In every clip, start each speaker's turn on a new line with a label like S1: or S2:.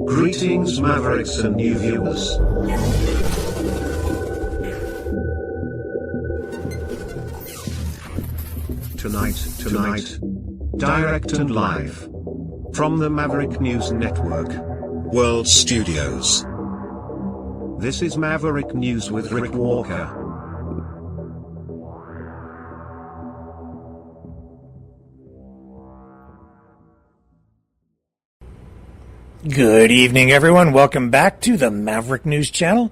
S1: Greetings, Mavericks and new viewers. Tonight, direct and live from the Maverick News Network World Studios. This is Maverick News with Rick Walker.
S2: Good evening, everyone. Welcome back to the Maverick News Channel.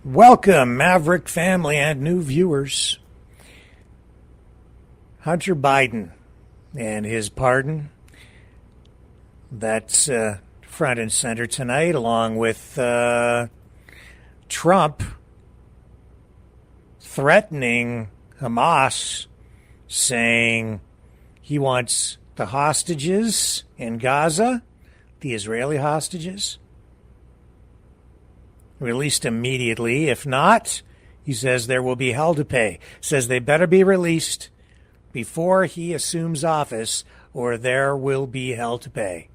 S2: Welcome, Maverick family and new viewers. Hunter Biden and his pardon. That's front and center tonight, along with Trump threatening Hamas, saying he wants the hostages in Gaza, the Israeli hostages, released immediately. If not, he says there will be hell to pay. Says they better be released before he assumes office, or there will be hell to pay.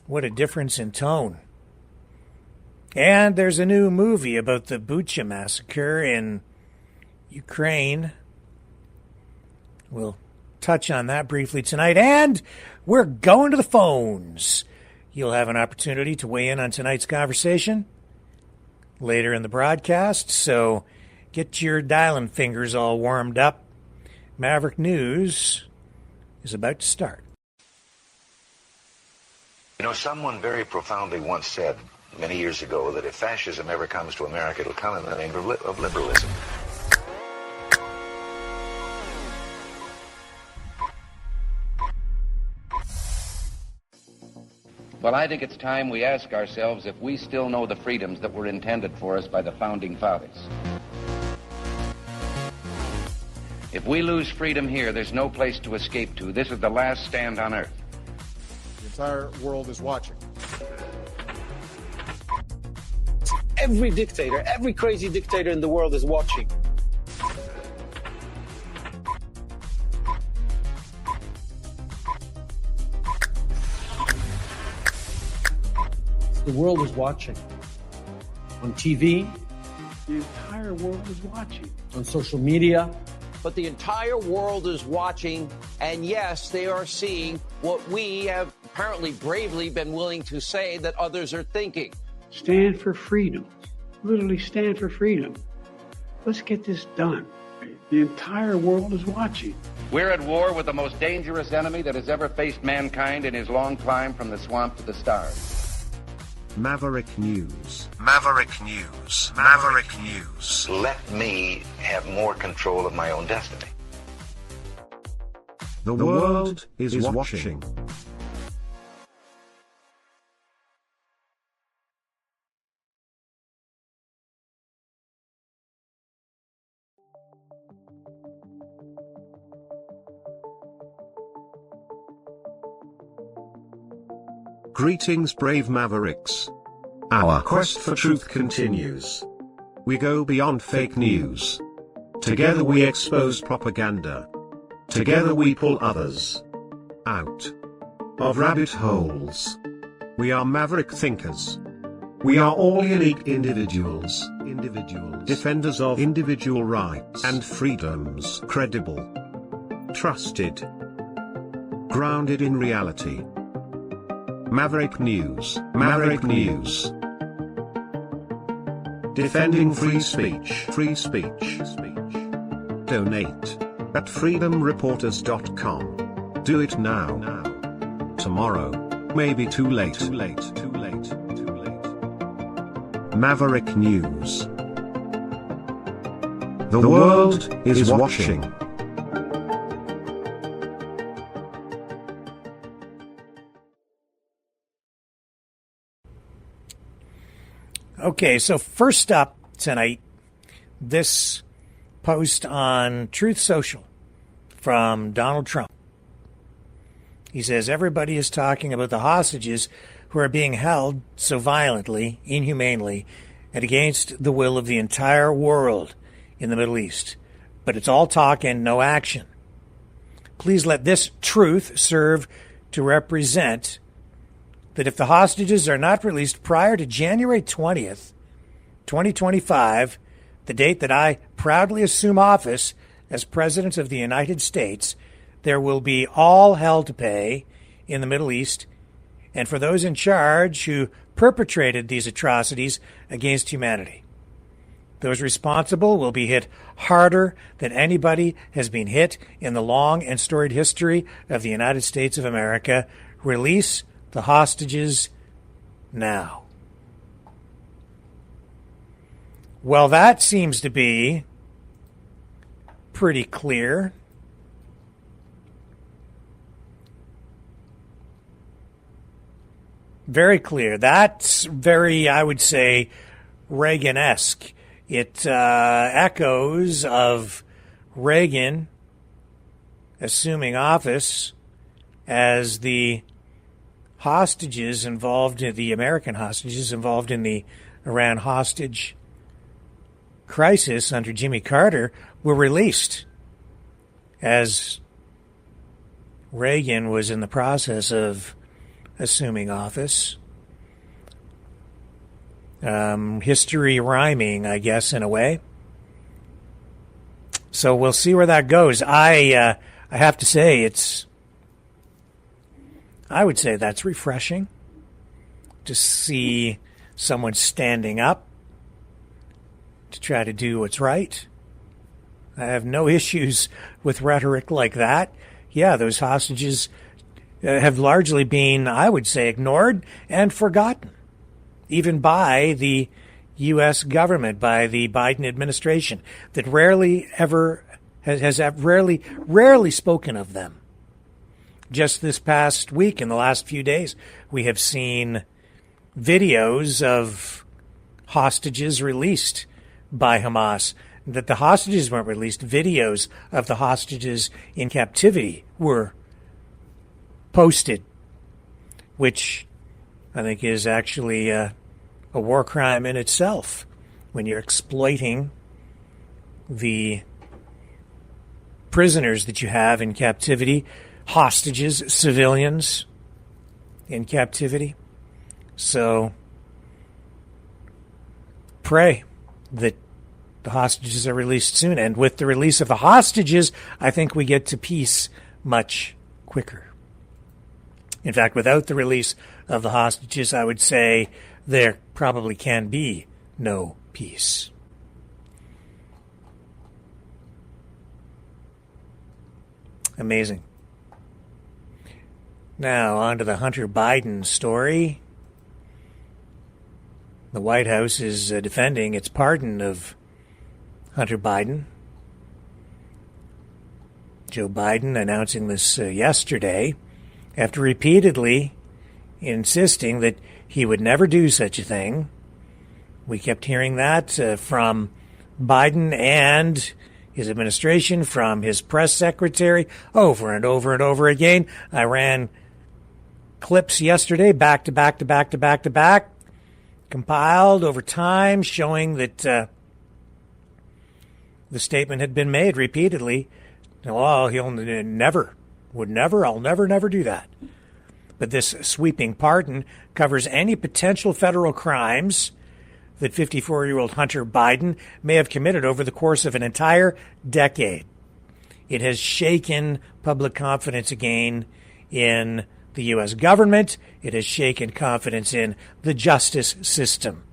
S2: What a difference in tone. And there's a new movie about the BUCHA massacre in Ukraine. We'll touch on that briefly tonight. And we're going to the phones. You'll have an opportunity to weigh in on tonight's conversation later in the broadcast, so get your dialing fingers all warmed up. Maverick News is about to start.
S3: You know, someone very profoundly once said many years ago that if fascism ever comes to America, it'll come in the name of liberalism.
S4: Well, I think it's time we ask ourselves if we still know the freedoms that were intended for us by the Founding Fathers. If we lose freedom here, there's no place to escape to. This is the last stand on earth.
S5: The entire world is watching.
S6: Every dictator, every crazy dictator in the world is watching.
S7: The world is watching. On TV, the entire world is watching. On social media.
S6: But the entire world is watching, and yes, they are seeing what we have apparently bravely been willing to say that others are thinking.
S8: Stand for freedom. Literally stand for freedom. Let's get this done. The entire world is watching.
S4: We're at war with the most dangerous enemy that has ever faced mankind in his long climb from the swamp to the stars.
S1: Maverick News. Maverick News. Maverick News.
S3: Let me have more control of my own destiny.
S1: The world is watching. Greetings, brave Mavericks. Our quest for truth continues. We go beyond fake news. Together we expose propaganda. Together we pull others out of rabbit holes. We are maverick thinkers. We are all unique individuals. Defenders of individual rights and freedoms. Credible. Trusted. Grounded in reality. Maverick News. Maverick News. Defending free speech. Free speech. Donate at freedomreporters.com. Do it now. Tomorrow may be too late. Maverick News. The world is watching.
S2: Okay, so first up tonight, this post on Truth Social from Donald Trump. He says, everybody is talking about the hostages who are being held so violently, inhumanely, and against the will of the entire world in the Middle East. But it's all talk and no action. Please let this truth serve to represent that if the hostages are not released prior to January 20th, 2025, the date that I proudly assume office as President of the United States, there will be all hell to pay in the Middle East and for those in charge who perpetrated these atrocities against humanity. Those responsible will be hit harder than anybody has been hit in the long and storied history of the United States of America. Release the hostages now. Well, that seems to be pretty clear. Very clear. That's very, I would say, Reagan-esque. It echoes of Reagan assuming office as the hostages involved, the American hostages involved in the Iran hostage crisis under Jimmy Carter were released as Reagan was in the process of assuming office. History rhyming, I guess, in a way. So we'll see where that goes. I have to say I would say that's refreshing to see someone standing up to try to do what's right. I have no issues with rhetoric like that. Yeah, those hostages have largely been, I would say, ignored and forgotten, even by the U.S. government, by the Biden administration, that rarely ever has rarely spoken of them. Just this past week, in the last few days, we have seen videos of hostages released by Hamas. That the hostages weren't released, videos of the hostages in captivity were posted, which I think is actually a war crime in itself when you're exploiting the prisoners that you have in captivity, hostages, civilians in captivity. So pray that the hostages are released soon. And with the release of the hostages, I think we get to peace much quicker. In fact, without the release of the hostages, I would say there probably can be no peace. Amazing. Now, on to the Hunter Biden story. The White House is defending its pardon of Hunter Biden. Joe Biden announcing this yesterday after repeatedly insisting that he would never do such a thing. We kept hearing that from Biden and his administration, from his press secretary, over and over and over again. I ran clips yesterday, back to back to back to back to back, compiled over time, showing that the statement had been made repeatedly. Oh, I'll never do that. But this sweeping pardon covers any potential federal crimes that 54-year-old Hunter Biden may have committed over the course of an entire decade. It has shaken public confidence again in the U.S. government. It has shaken confidence in the justice system.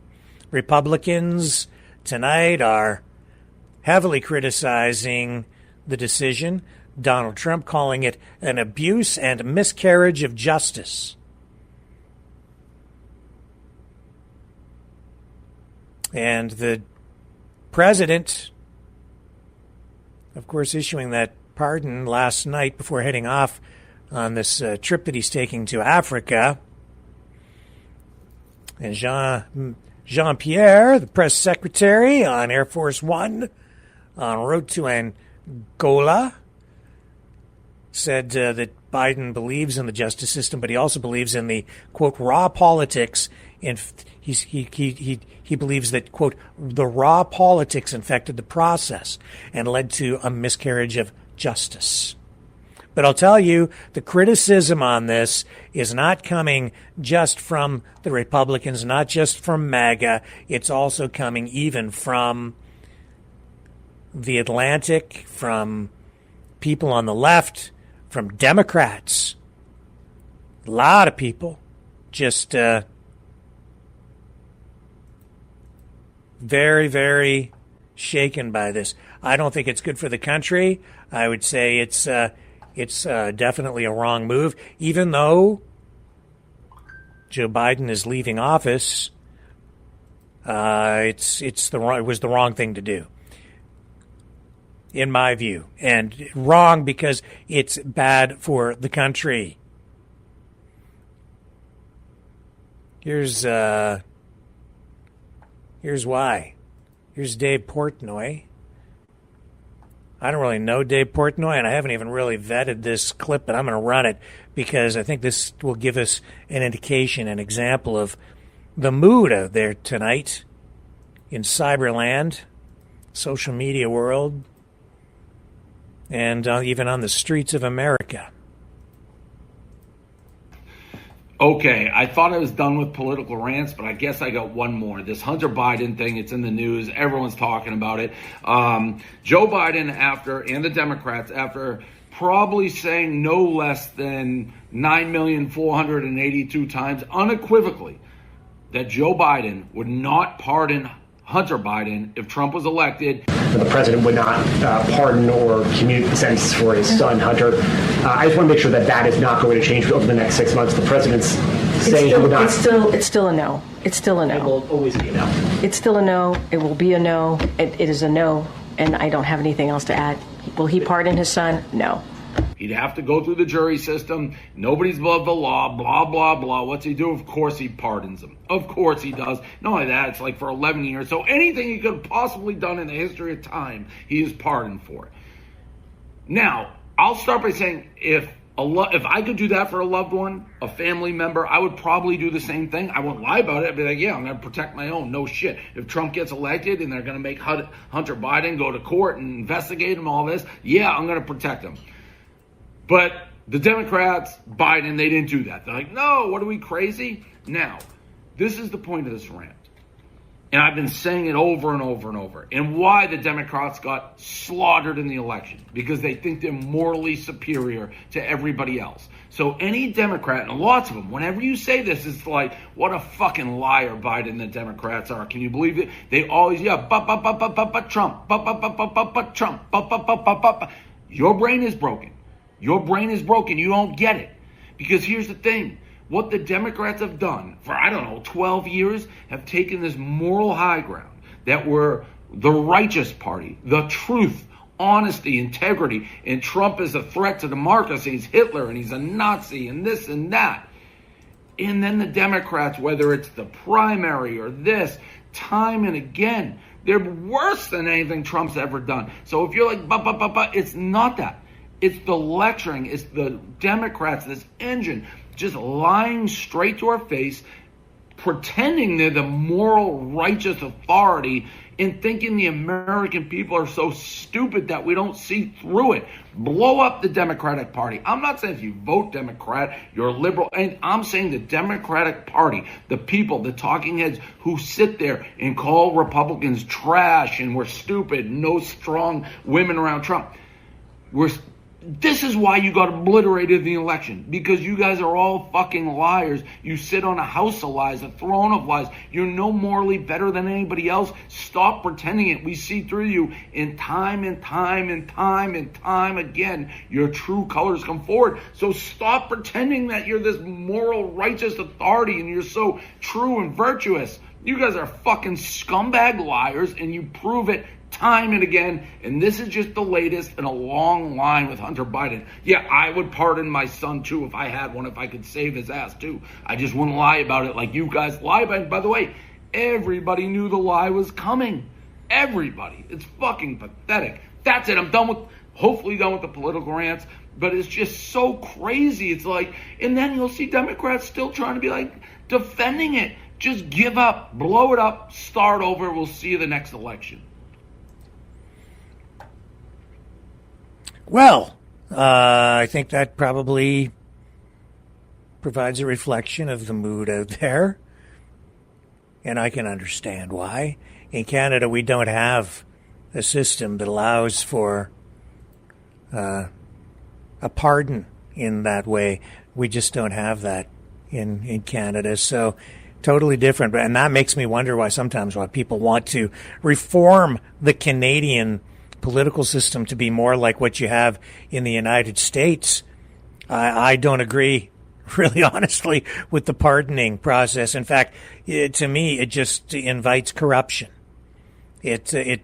S2: Republicans tonight are heavily criticizing the decision, Donald Trump calling it an abuse and miscarriage of justice. And the president, of course, issuing that pardon last night before heading off on this trip that he's taking to Africa. And Jean-Pierre, the press secretary on Air Force One, en route to Angola, said that Biden believes in the justice system, but he also believes in the, quote, raw politics. And he believes that, quote, the raw politics infected the process and led to a miscarriage of justice. But I'll tell you, the criticism on this is not coming just from the Republicans, not just from MAGA. It's also coming even from The Atlantic, from people on the left, from Democrats. A lot of people just very, very shaken by this. I don't think it's good for the country. I would say it's definitely a wrong move, even though Joe Biden is leaving office. It was the wrong thing to do, in my view, and wrong because it's bad for the country. Here's why. Here's Dave Portnoy. I don't really know Dave Portnoy, and I haven't even really vetted this clip, but I'm going to run it because I think this will give us an indication, an example of the mood out there tonight in cyberland, social media world, and even on the streets of America.
S9: Okay, I thought I was done with political rants, but I guess I got one more. This Hunter Biden thing, it's in the news. Everyone's talking about it. Joe Biden, and the Democrats, after probably saying no less than 9,482 times unequivocally that Joe Biden would not pardon Hunter Biden if Trump was elected.
S10: The president would not pardon or commute the sentence for his son, Hunter. I just want to make sure that that is not going to change over the next 6 months. The president's saying he would not.
S11: It's still a no. It's still a no.
S10: It will always be a no.
S11: It's still a no. It will be a no. It is a no, and I don't have anything else to add. Will he pardon his son? No.
S9: He'd have to go through the jury system. Nobody's above the law, blah, blah, blah. What's he do? Of course he pardons him. Of course he does. Not only that, it's like for 11 years. So anything he could have possibly done in the history of time, he is pardoned for. Now, I'll start by saying if I could do that for a loved one, a family member, I would probably do the same thing. I wouldn't lie about it. I'd be like, yeah, I'm going to protect my own. No shit. If Trump gets elected and they're going to make Hunter Biden go to court and investigate him, all this, yeah, I'm going to protect him. But the Democrats, Biden, they didn't do that. They're like, no, what are we, crazy? Now, this is the point of this rant. And I've been saying it over and over and over. And why the Democrats got slaughtered in the election. Because they think they're morally superior to everybody else. So any Democrat, and lots of them, whenever you say this, it's like, what a fucking liar Biden and the Democrats are. Can you believe it? They always, Trump, Trump, Your brain is broken. Your brain is broken. You don't get it. Because here's the thing. What the Democrats have done for, 12 years, have taken this moral high ground that we're the righteous party, the truth, honesty, integrity, and Trump is a threat to democracy. He's Hitler and he's a Nazi and this and that. And then the Democrats, whether it's the primary or this, time and again, they're worse than anything Trump's ever done. So if you're like, it's not that. It's the lecturing. It's the Democrats, this engine, just lying straight to our face, pretending they're the moral, righteous authority, and thinking the American people are so stupid that we don't see through it. Blow up the Democratic Party. I'm not saying if you vote Democrat, you're liberal. And I'm saying the Democratic Party, the people, the talking heads who sit there and call Republicans trash and we're stupid, no strong women around Trump. This is why you got obliterated in the election. Because you guys are all fucking liars. You sit on a house of lies, a throne of lies. You're no morally better than anybody else. Stop pretending it. We see through you. And time and time and time and time again, your true colors come forward. So stop pretending that you're this moral, righteous authority and you're so true and virtuous. You guys are fucking scumbag liars and you prove it time and again, and this is just the latest in a long line with Hunter Biden. Yeah, I would pardon my son too if I had one, if I could save his ass too. I just wouldn't lie about it like you guys lie about it. By the way, everybody knew the lie was coming. Everybody. It's fucking pathetic. That's it. I'm hopefully done with the political rants, but it's just so crazy. It's like, and then you'll see Democrats still trying to be like defending it. Just give up, blow it up, start over. We'll see you the next election.
S2: Well, I think that probably provides a reflection of the mood out there. And I can understand why. In Canada, we don't have a system that allows for a pardon in that way. We just don't have that in Canada. So totally different. And that makes me wonder why people want to reform the Canadian political system to be more like what you have in the United States. I don't agree, really honestly, with the pardoning process. In fact, to me, it just invites corruption. It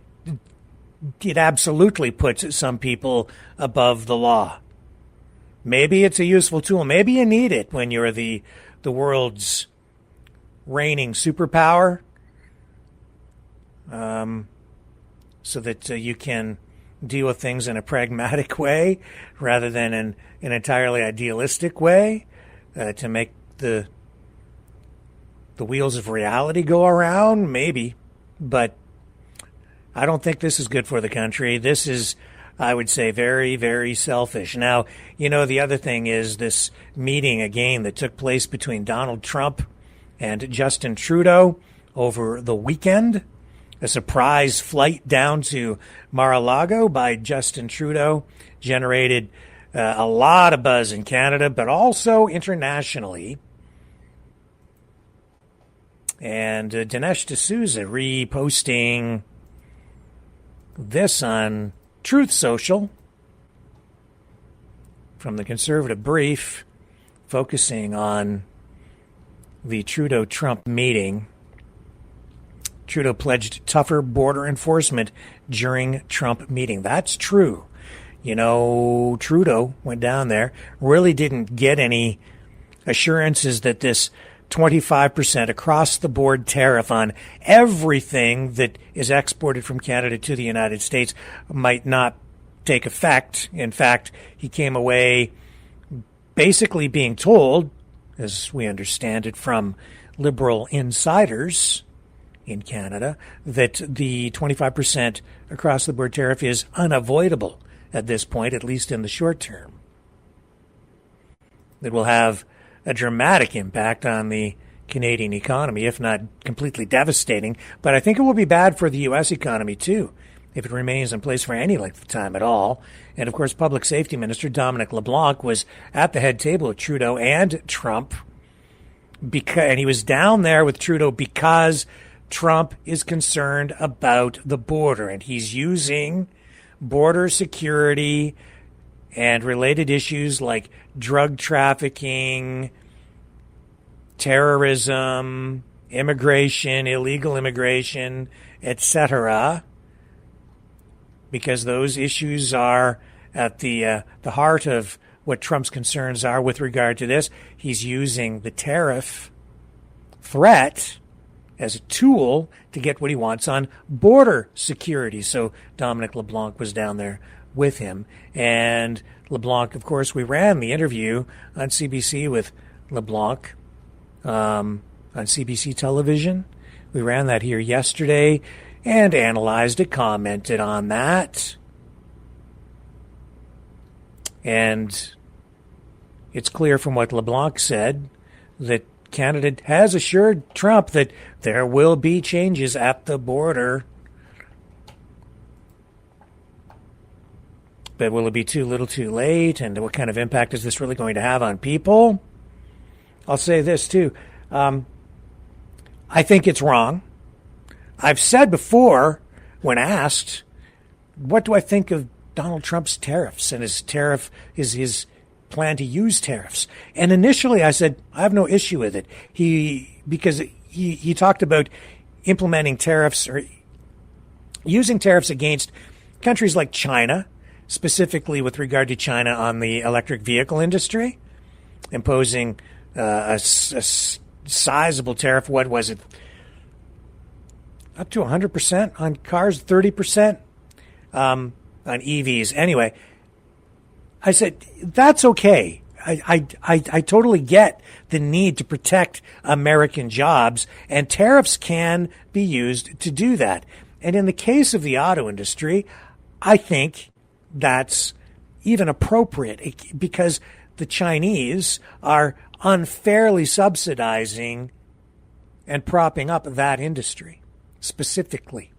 S2: absolutely puts some people above the law. Maybe it's a useful tool. Maybe you need it when you're the world's reigning superpower, so that you can deal with things in a pragmatic way rather than in an entirely idealistic way, to make the wheels of reality go around. Maybe, but I don't think this is good for the country. This is, I would say, very, very selfish. Now, the other thing is this meeting again that took place between Donald Trump and Justin Trudeau over the weekend. A surprise flight down to Mar-a-Lago by Justin Trudeau generated a lot of buzz in Canada, but also internationally. And Dinesh D'Souza reposting this on Truth Social from the Conservative Brief, focusing on the Trudeau-Trump meeting. Trudeau pledged tougher border enforcement during Trump meeting. That's true. Trudeau went down there, really didn't get any assurances that this 25% across-the-board tariff on everything that is exported from Canada to the United States might not take effect. In fact, he came away basically being told, as we understand it from Liberal insiders in Canada, that the 25% across-the-board tariff is unavoidable at this point, at least in the short term. It will have a dramatic impact on the Canadian economy, if not completely devastating. But I think it will be bad for the U.S. economy, too, if it remains in place for any length of time at all. And, of course, Public Safety Minister Dominic LeBlanc was at the head table of Trudeau and Trump, and he was down there with Trudeau because Trump is concerned about the border, and he's using border security and related issues like drug trafficking, terrorism, immigration, illegal immigration, etc., because those issues are at the heart of what Trump's concerns are with regard to this. He's using the tariff threat as a tool to get what he wants on border security. So Dominic LeBlanc was down there with him. And LeBlanc, of course, we ran the interview on CBC with LeBlanc on CBC television. We ran that here yesterday and analyzed it, commented on that. And it's clear from what LeBlanc said that Canada has assured Trump that there will be changes at the border. But will it be too little too late? And what kind of impact is this really going to have on people? I'll say this, too. I think it's wrong. I've said before, when asked, what do I think of Donald Trump's tariffs and his plan to use tariffs? And initially I said, I have no issue with it. Because he talked about implementing tariffs or using tariffs against countries like China, specifically with regard to China on the electric vehicle industry, imposing a sizable tariff. What was it? Up to 100% on cars, 30% on EVs. Anyway, I said, that's okay. I totally get the need to protect American jobs, and tariffs can be used to do that. And in the case of the auto industry, I think that's even appropriate because the Chinese are unfairly subsidizing and propping up that industry specifically.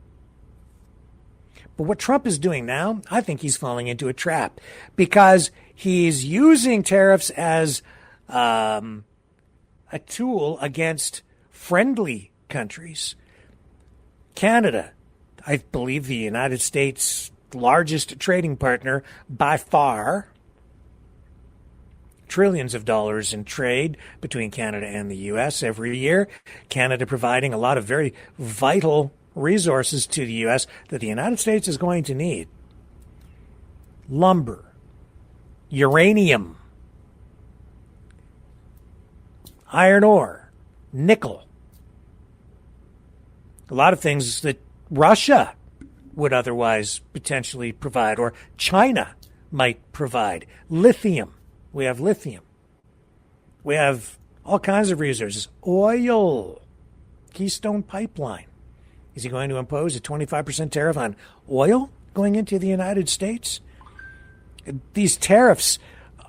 S2: But what Trump is doing now, I think he's falling into a trap because he's using tariffs as a tool against friendly countries. Canada, I believe the United States' largest trading partner by far. Trillions of dollars in trade between Canada and the U.S. every year. Canada providing a lot of very vital resources to the U.S. that the United States is going to need. Lumber, uranium, iron ore, nickel. A lot of things that Russia would otherwise potentially provide, or China might provide. Lithium. We have lithium. We have all kinds of resources. Oil. Keystone Pipeline. Is he going to impose a 25% tariff on oil going into the United States? These tariffs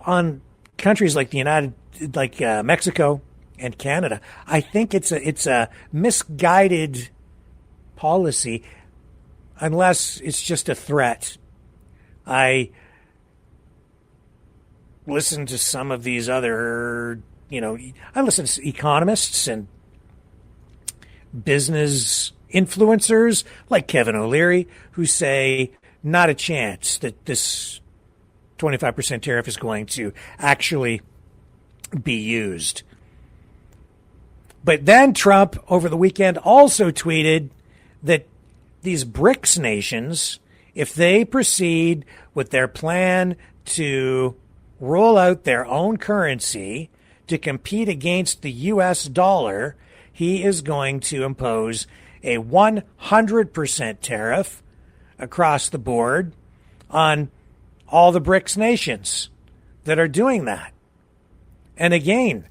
S2: on countries like Mexico and Canada, I think it's a misguided policy unless it's just a threat. I listen to some of these other, I listen to economists and business influencers like Kevin O'Leary who say not a chance that this 25% tariff is going to actually be used. But then Trump over the weekend also tweeted that these BRICS nations, if they proceed with their plan to roll out their own currency to compete against the U.S. dollar, he is going to impose a 100% tariff across the board on all the BRICS nations that are doing that. And again,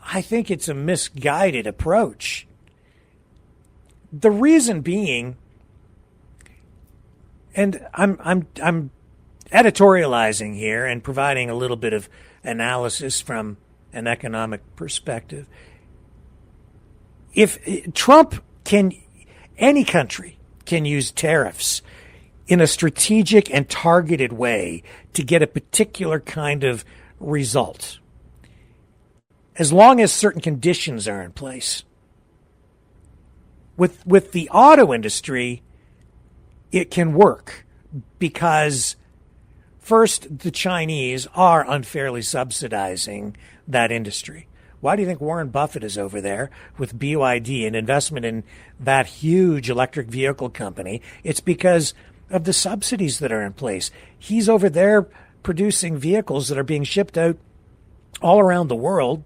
S2: I think it's a misguided approach. The reason being, and I'm editorializing here and providing a little bit of analysis from an economic perspective. If Trump can, any country can use tariffs in a strategic and targeted way to get a particular kind of result, as long as certain conditions are in place. With the auto industry, it can work because, first, the Chinese are unfairly subsidizing that industry. Why do you think Warren Buffett is over there with BYD, an investment in that huge electric vehicle company? It's because of the subsidies that are in place. He's over there producing vehicles that are being shipped out all around the world.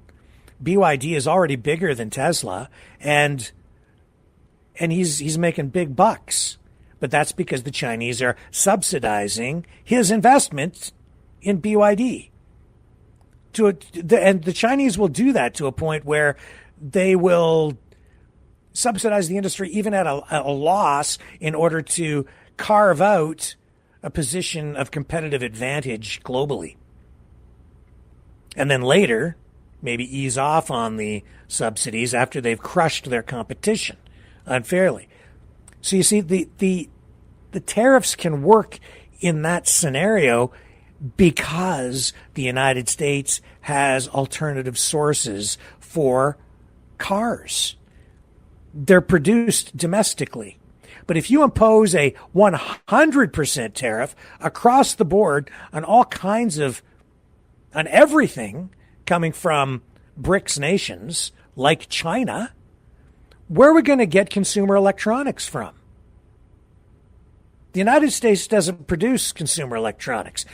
S2: BYD is already bigger than Tesla, and he's making big bucks. But that's because the Chinese are subsidizing his investment in BYD. And the Chinese will do that to a point where they will subsidize the industry even at a loss in order to carve out a position of competitive advantage globally. And then later, maybe ease off on the subsidies after they've crushed their competition unfairly. So you see, the tariffs can work in that scenario because the United States has alternative sources for cars. They're produced domestically. But if you impose a 100% tariff across the board on on everything coming from BRICS nations like China, where are we going to get consumer electronics from? The United States doesn't produce consumer electronics.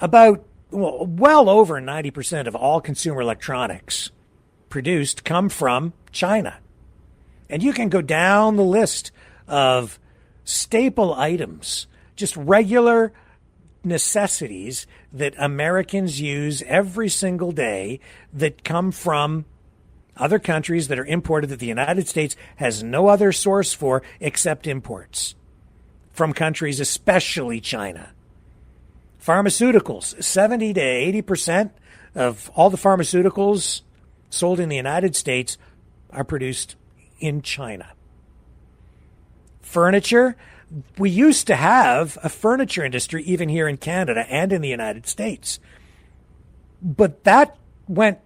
S2: Well over 90% of all consumer electronics produced come from China. And you can go down the list of staple items, just regular necessities that Americans use every single day that come from other countries that are imported that the United States has no other source for except imports from countries, especially China. Pharmaceuticals, 70 to 80% of all the pharmaceuticals sold in the United States are produced in China. Furniture, we used to have a furniture industry even here in Canada and in the United States. But that went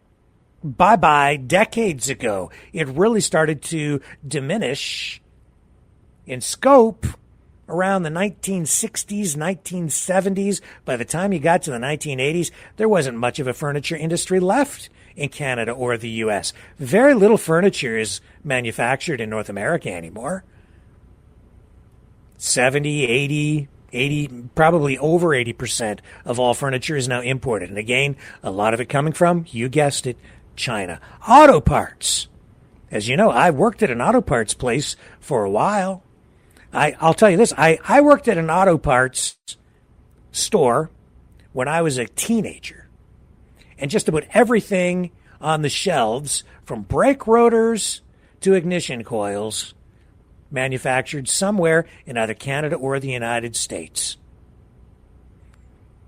S2: bye-bye decades ago. It really started to diminish in scope around the 1960s, 1970s. By the time you got to the 1980s, there wasn't much of a furniture industry left in Canada or the U.S. Very little furniture is manufactured in North America anymore. 70, 80, probably over 80% of all furniture is now imported. And again, a lot of it coming from, you guessed it, China. Auto parts. As you know, I worked at an auto parts place for a while. I'll tell you this, I worked at an auto parts store when I was a teenager. And just about everything on the shelves, from brake rotors to ignition coils, manufactured somewhere in either Canada or the United States.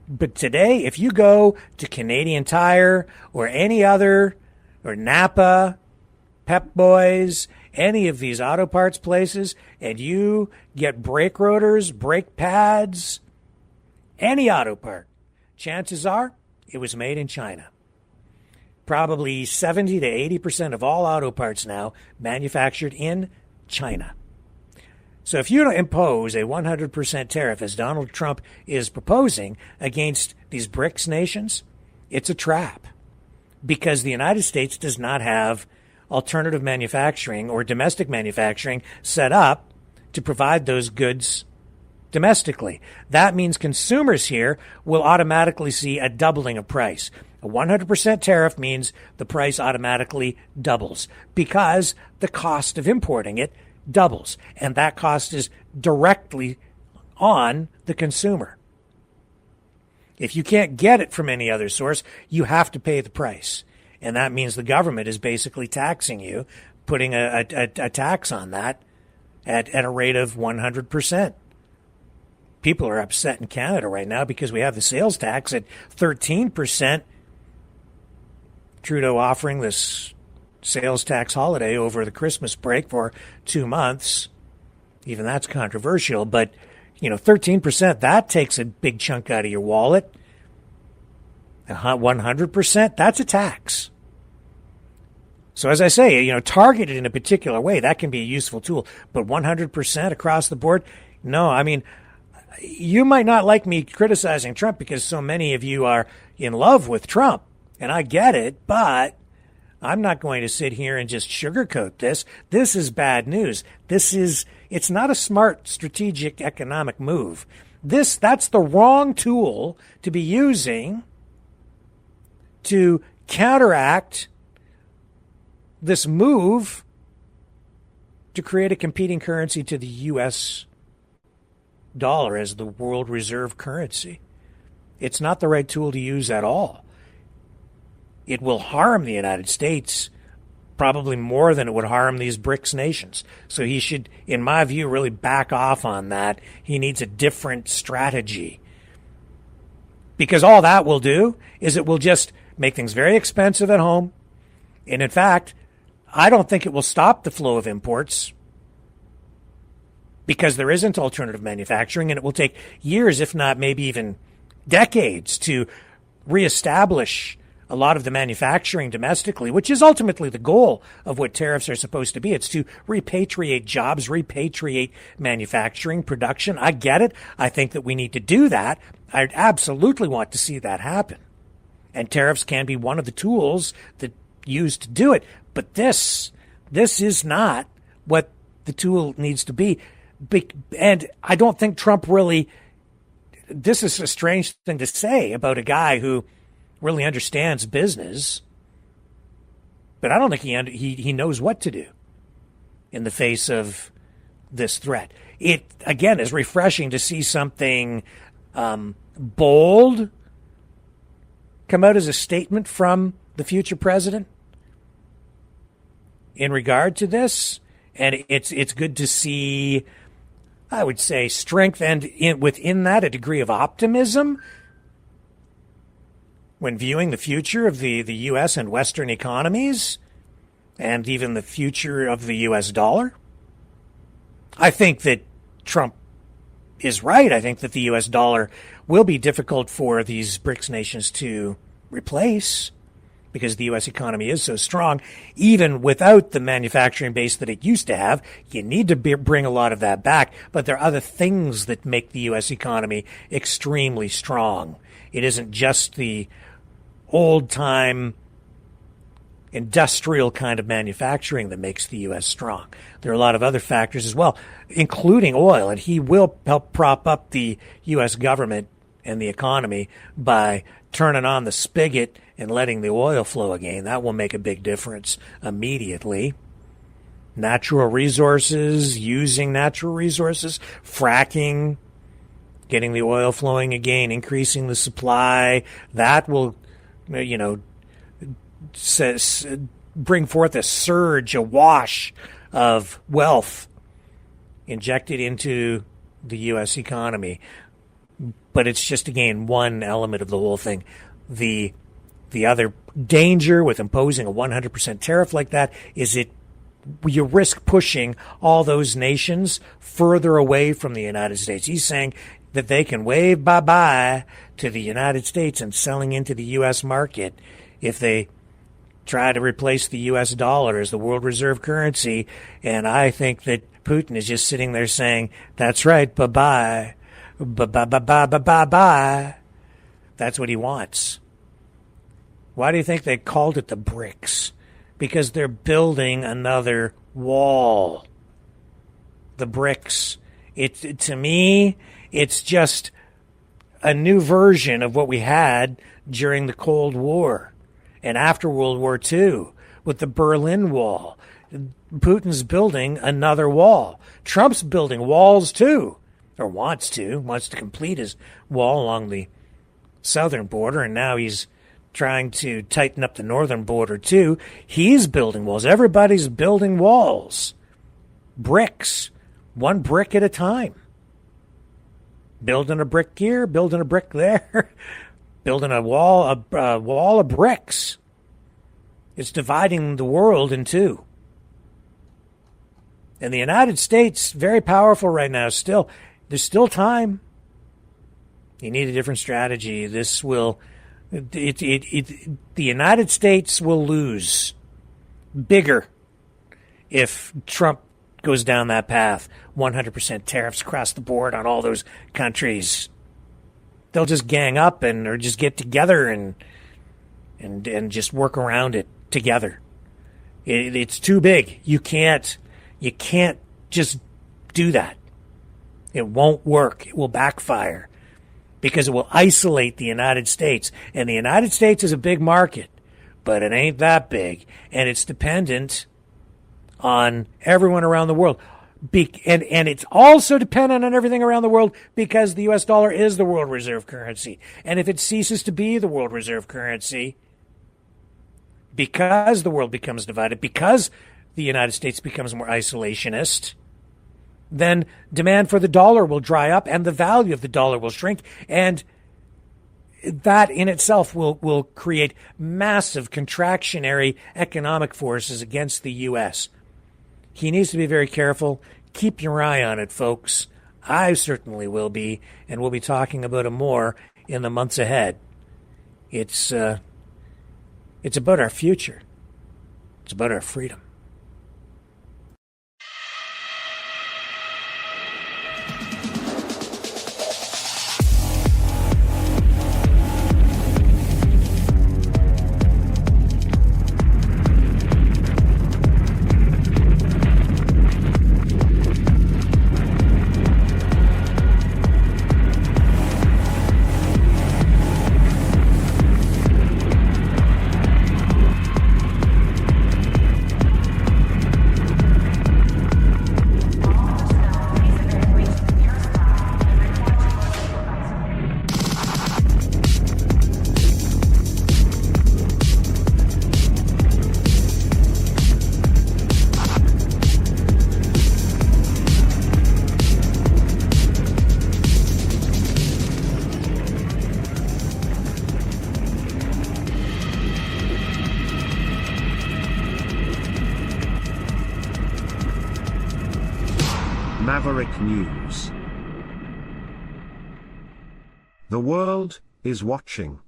S2: But today, if you go to Canadian Tire or any other, or Napa, Pep Boys, any of these auto parts places, and you get brake rotors, brake pads, any auto part, chances are it was made in China. Probably 70 to 80% of all auto parts now manufactured in China. So if you impose a 100% tariff, as Donald Trump is proposing, against these BRICS nations, it's a trap. Because the United States does not have alternative manufacturing or domestic manufacturing set up to provide those goods domestically. That means consumers here will automatically see a doubling of price. A 100% tariff means the price automatically doubles because the cost of importing it doubles. And that cost is directly on the consumer. If you can't get it from any other source, you have to pay the price. And that means the government is basically taxing you, putting a tax on that at a rate of 100%. People are upset in Canada right now because we have the sales tax at 13%. Trudeau offering this sales tax holiday over the Christmas break for 2 months. Even that's controversial, but 13%, that takes a big chunk out of your wallet. 100%, that's a tax. So as I say, targeted in a particular way, that can be a useful tool. But 100% across the board, no. I mean, you might not like me criticizing Trump because so many of you are in love with Trump, and I get it, but I'm not going to sit here and just sugarcoat this. This is bad news. It's not a smart strategic economic move. That's the wrong tool to be using to counteract this move to create a competing currency to the U.S. dollar as the world reserve currency. It's not the right tool to use at all. It will harm the United States probably more than it would harm these BRICS nations. So he should, in my view, really back off on that. He needs a different strategy. Because all that will do is it will just make things very expensive at home. And in fact, I don't think it will stop the flow of imports because there isn't alternative manufacturing, and it will take years, if not maybe even decades, to reestablish a lot of the manufacturing domestically, which is ultimately the goal of what tariffs are supposed to be. It's to repatriate jobs, repatriate manufacturing, production. I get it. I think that we need to do that. I absolutely want to see that happen. And tariffs can be one of the tools that used to do it. But this is not what the tool needs to be. And I don't think Trump really, this is a strange thing to say about a guy who really understands business, but I don't think he knows what to do in the face of this threat. It, again, is refreshing to see something bold come out as a statement from the future president in regard to this, and it's good to see, I would say, strength and within that a degree of optimism when viewing the future of the U.S. and Western economies, and even the future of the U.S. dollar. I think that Trump is right. I think that the U.S. dollar will be difficult for these BRICS nations to replace because the U.S. economy is so strong. Even without the manufacturing base that it used to have, you need to bring a lot of that back. But there are other things that make the U.S. economy extremely strong. It isn't just the old-time industrial kind of manufacturing that makes the U.S. strong. There are a lot of other factors as well, including oil, and he will help prop up the U.S. government and the economy by turning on the spigot and letting the oil flow again. That will make a big difference immediately. Natural resources, using natural resources, fracking, getting the oil flowing again, increasing the supply, that will, bring forth a surge, a wash of wealth injected into the U.S. economy. But it's just, again, one element of the whole thing. The other danger with imposing a 100% tariff like that is you risk pushing all those nations further away from the United States. He's saying that they can wave bye-bye to the United States and selling into the U.S. market if they try to replace the U.S. dollar as the world reserve currency. And I think that Putin is just sitting there saying, that's right, bye-bye, bye-bye. That's what he wants. Why do you think they called it the BRICS? Because they're building another wall. The BRICS. To me, it's just a new version of what we had during the Cold War and after World War II with the Berlin Wall. Putin's building another wall. Trump's building walls too, or wants to complete his wall along the southern border, and now he's trying to tighten up the northern border too. He's building walls. Everybody's building walls. Bricks. One brick at a time. Building a brick here, building a brick there, building a wall of bricks. It's dividing the world in two. And the United States, very powerful right now still. There's still time. You need a different strategy. The United States will lose bigger if Trump goes down that path. 100% tariffs across the board on all those countries. They'll just gang up or just get together and just work around it together. It's too big. You can't just do that. It won't work. It will backfire because it will isolate the United States. And the United States is a big market, but it ain't that big. And it's dependent on everyone around the world. And it's also dependent on everything around the world because the U.S. dollar is the world reserve currency. And if it ceases to be the world reserve currency, because the world becomes divided, because the United States becomes more isolationist, then demand for the dollar will dry up and the value of the dollar will shrink. And that in itself will create massive contractionary economic forces against the U.S. He needs to be very careful. Keep your eye on it, folks. I certainly will be, and we'll be talking about it more in the months ahead. It's about our future. It's about our freedom.
S1: Maverick News. The world is watching.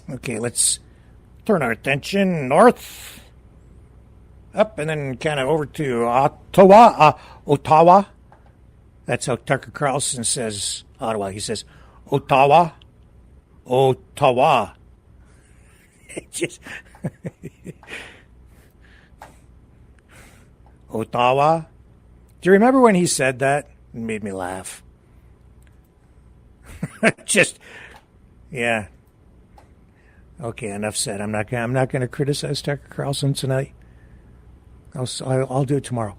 S2: Okay, let's turn our attention north, up, and then kind of over to Ottawa. That's how Tucker Carlson says Ottawa. He says Ottawa. It just Ottawa. Do you remember when he said that? It made me laugh. Yeah. Okay, enough said. I'm not going to criticize Tucker Carlson tonight. I'll do it tomorrow.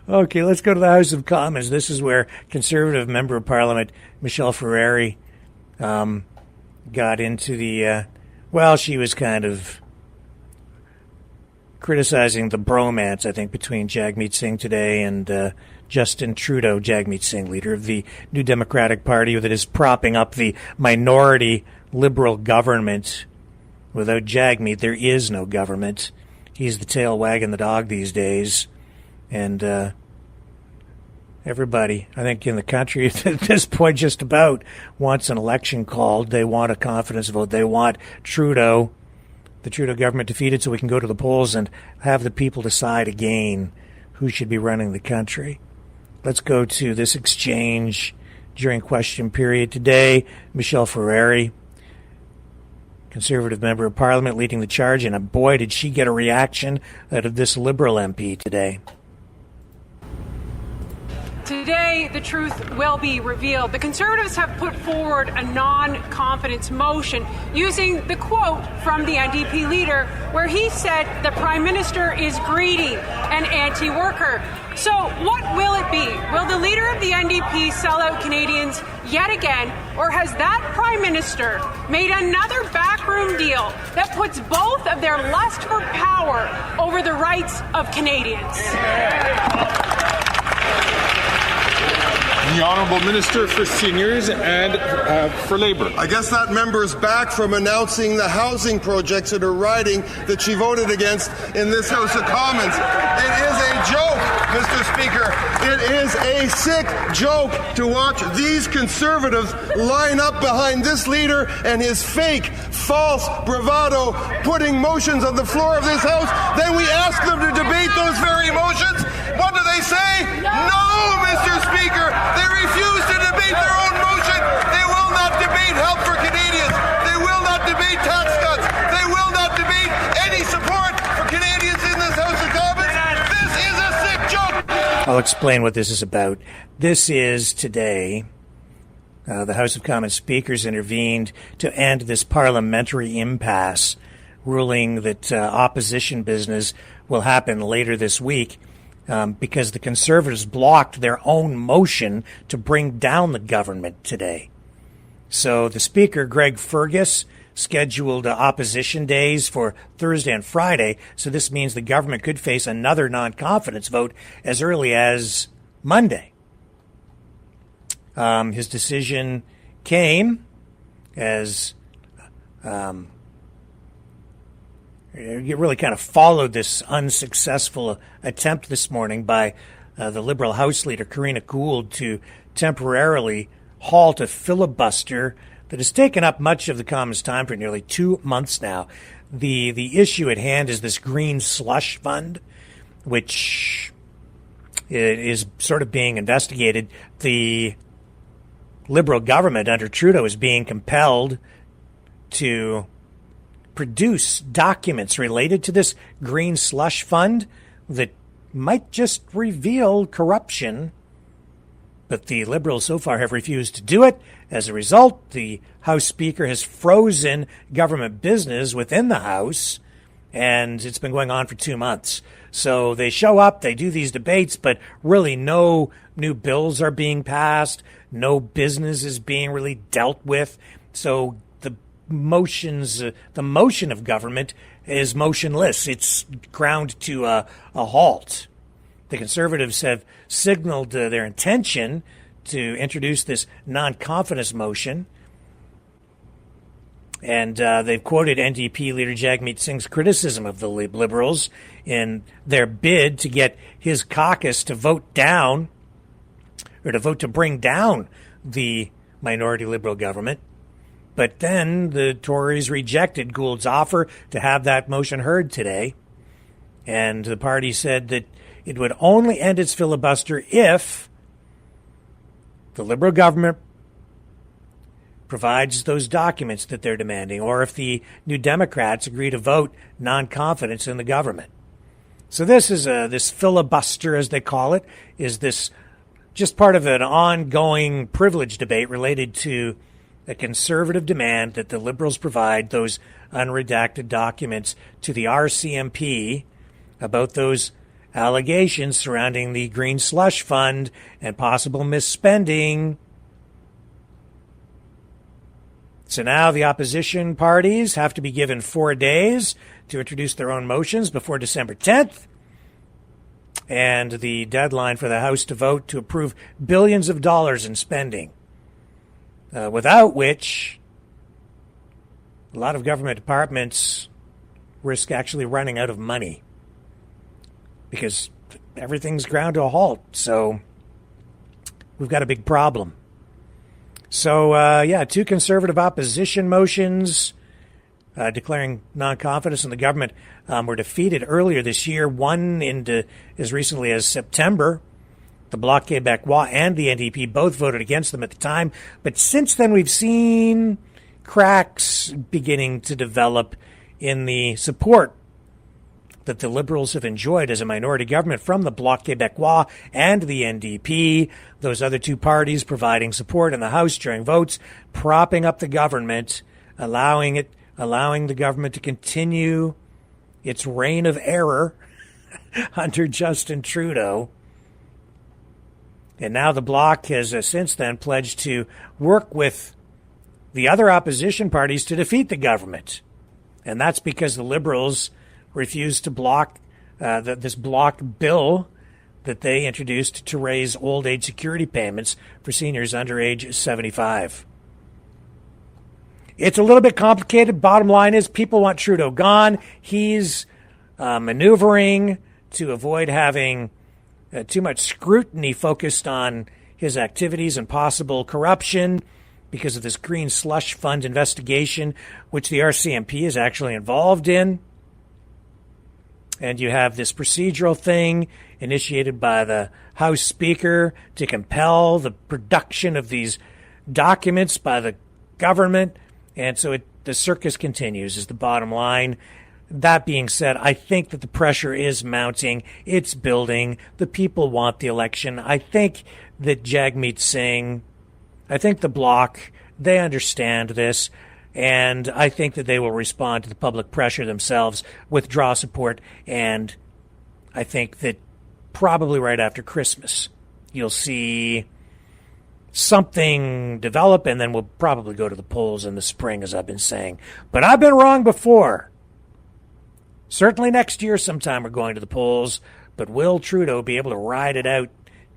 S2: Okay, let's go to the House of Commons. This is where Conservative Member of Parliament Michelle Ferrari got into the. She was kind of criticizing the bromance, I think, between Jagmeet Singh today and Justin Trudeau, Jagmeet Singh, leader of the New Democratic Party, that is propping up the minority Liberal government. Without Jagmeet, there is no government. He's the tail wagging the dog these days. And everybody, I think, in the country at this point just about wants an election called. They want a confidence vote. They want the Trudeau government defeated so we can go to the polls and have the people decide again who should be running the country. Let's go to this exchange during question period today. Michelle Ferrari, Conservative Member of Parliament, leading the charge, and boy, did she get a reaction out of this Liberal MP today.
S12: Today, the truth will be revealed. The Conservatives have put forward a non-confidence motion using the quote from the NDP leader where he said the Prime Minister is greedy and anti-worker. So what will it be? Will the leader of the NDP sell out Canadians yet again, or has that Prime Minister made another backroom deal that puts both of their lust for power over the rights of Canadians?
S13: The Honourable Minister for Seniors and for Labour.
S14: I guess that member's back from announcing the housing projects that are riding that she voted against in this House of Commons. It is a joke, Mr. Speaker. It is a sick joke to watch these Conservatives line up behind this leader and his fake, false bravado, putting motions on the floor of this House. Then we ask them to debate those very motions. What do they say? No, Mr. Speaker. They refuse to debate their own motion. They will not debate help for Canadians. They will not debate tax cuts. They will not debate any support for Canadians in this House of Commons. This is a sick joke.
S2: I'll explain what this is about. This is today. The House of Commons speakers intervened to end this parliamentary impasse, ruling that opposition business will happen later this week. Because the Conservatives blocked their own motion to bring down the government today. So the Speaker, Greg Fergus, scheduled opposition days for Thursday and Friday, so this means the government could face another non-confidence vote as early as Monday. His decision came as you really kind of followed this unsuccessful attempt this morning by the Liberal House Leader, Karina Gould, to temporarily halt a filibuster that has taken up much of the Commons' time for nearly 2 months now. The issue at hand is this green slush fund, which is sort of being investigated. The Liberal government under Trudeau is being compelled to produce documents related to this green slush fund that might just reveal corruption. But the Liberals so far have refused to do it. As a result, the House Speaker has frozen government business within the House, and it's been going on for 2 months. So they show up, they do these debates, but really no new bills are being passed, no business is being really dealt with. So the motion of government is motionless. It's ground to a halt. The Conservatives have signaled their intention to introduce this non-confidence motion. And they've quoted NDP leader Jagmeet Singh's criticism of the Liberals in their bid to get his caucus to vote down, or to vote to bring down the minority Liberal government. But then the Tories rejected Gould's offer to have that motion heard today. And the party said that it would only end its filibuster if the Liberal government provides those documents that they're demanding, or if the New Democrats agree to vote non-confidence in the government. So this is this filibuster, as they call it, is this just part of an ongoing privilege debate related to a Conservative demand that the Liberals provide those unredacted documents to the RCMP about those allegations surrounding the Green Slush Fund and possible misspending. So now the opposition parties have to be given 4 days to introduce their own motions before December 10th. And the deadline for the House to vote to approve billions of dollars in spending, without which a lot of government departments risk actually running out of money because everything's ground to a halt. So we've got a big problem. So, 2 Conservative opposition motions declaring non-confidence in the government were defeated earlier this year, one into as recently as September. The Bloc Québécois and the NDP both voted against them at the time. But since then, we've seen cracks beginning to develop in the support that the Liberals have enjoyed as a minority government from the Bloc Québécois and the NDP, those other two parties providing support in the House during votes, propping up the government, allowing the government to continue its reign of error under Justin Trudeau. And now the Bloc has since then pledged to work with the other opposition parties to defeat the government. And that's because the Liberals refused to block this blocked bill that they introduced to raise old age security payments for seniors under age 75. It's a little bit complicated. Bottom line is people want Trudeau gone. He's maneuvering to avoid having too much scrutiny focused on his activities and possible corruption because of this Green Slush Fund investigation, which the RCMP is actually involved in. And you have this procedural thing initiated by the House Speaker to compel the production of these documents by the government. And so the circus continues is the bottom line. That being said, I think that the pressure is mounting. It's building. The people want the election. I think that Jagmeet Singh, I think the Bloc, they understand this. And I think that they will respond to the public pressure themselves, withdraw support, and I think that probably right after Christmas you'll see something develop, and then we'll probably go to the polls in the spring, as I've been saying. But I've been wrong before. Certainly next year sometime we're going to the polls, but will Trudeau be able to ride it out,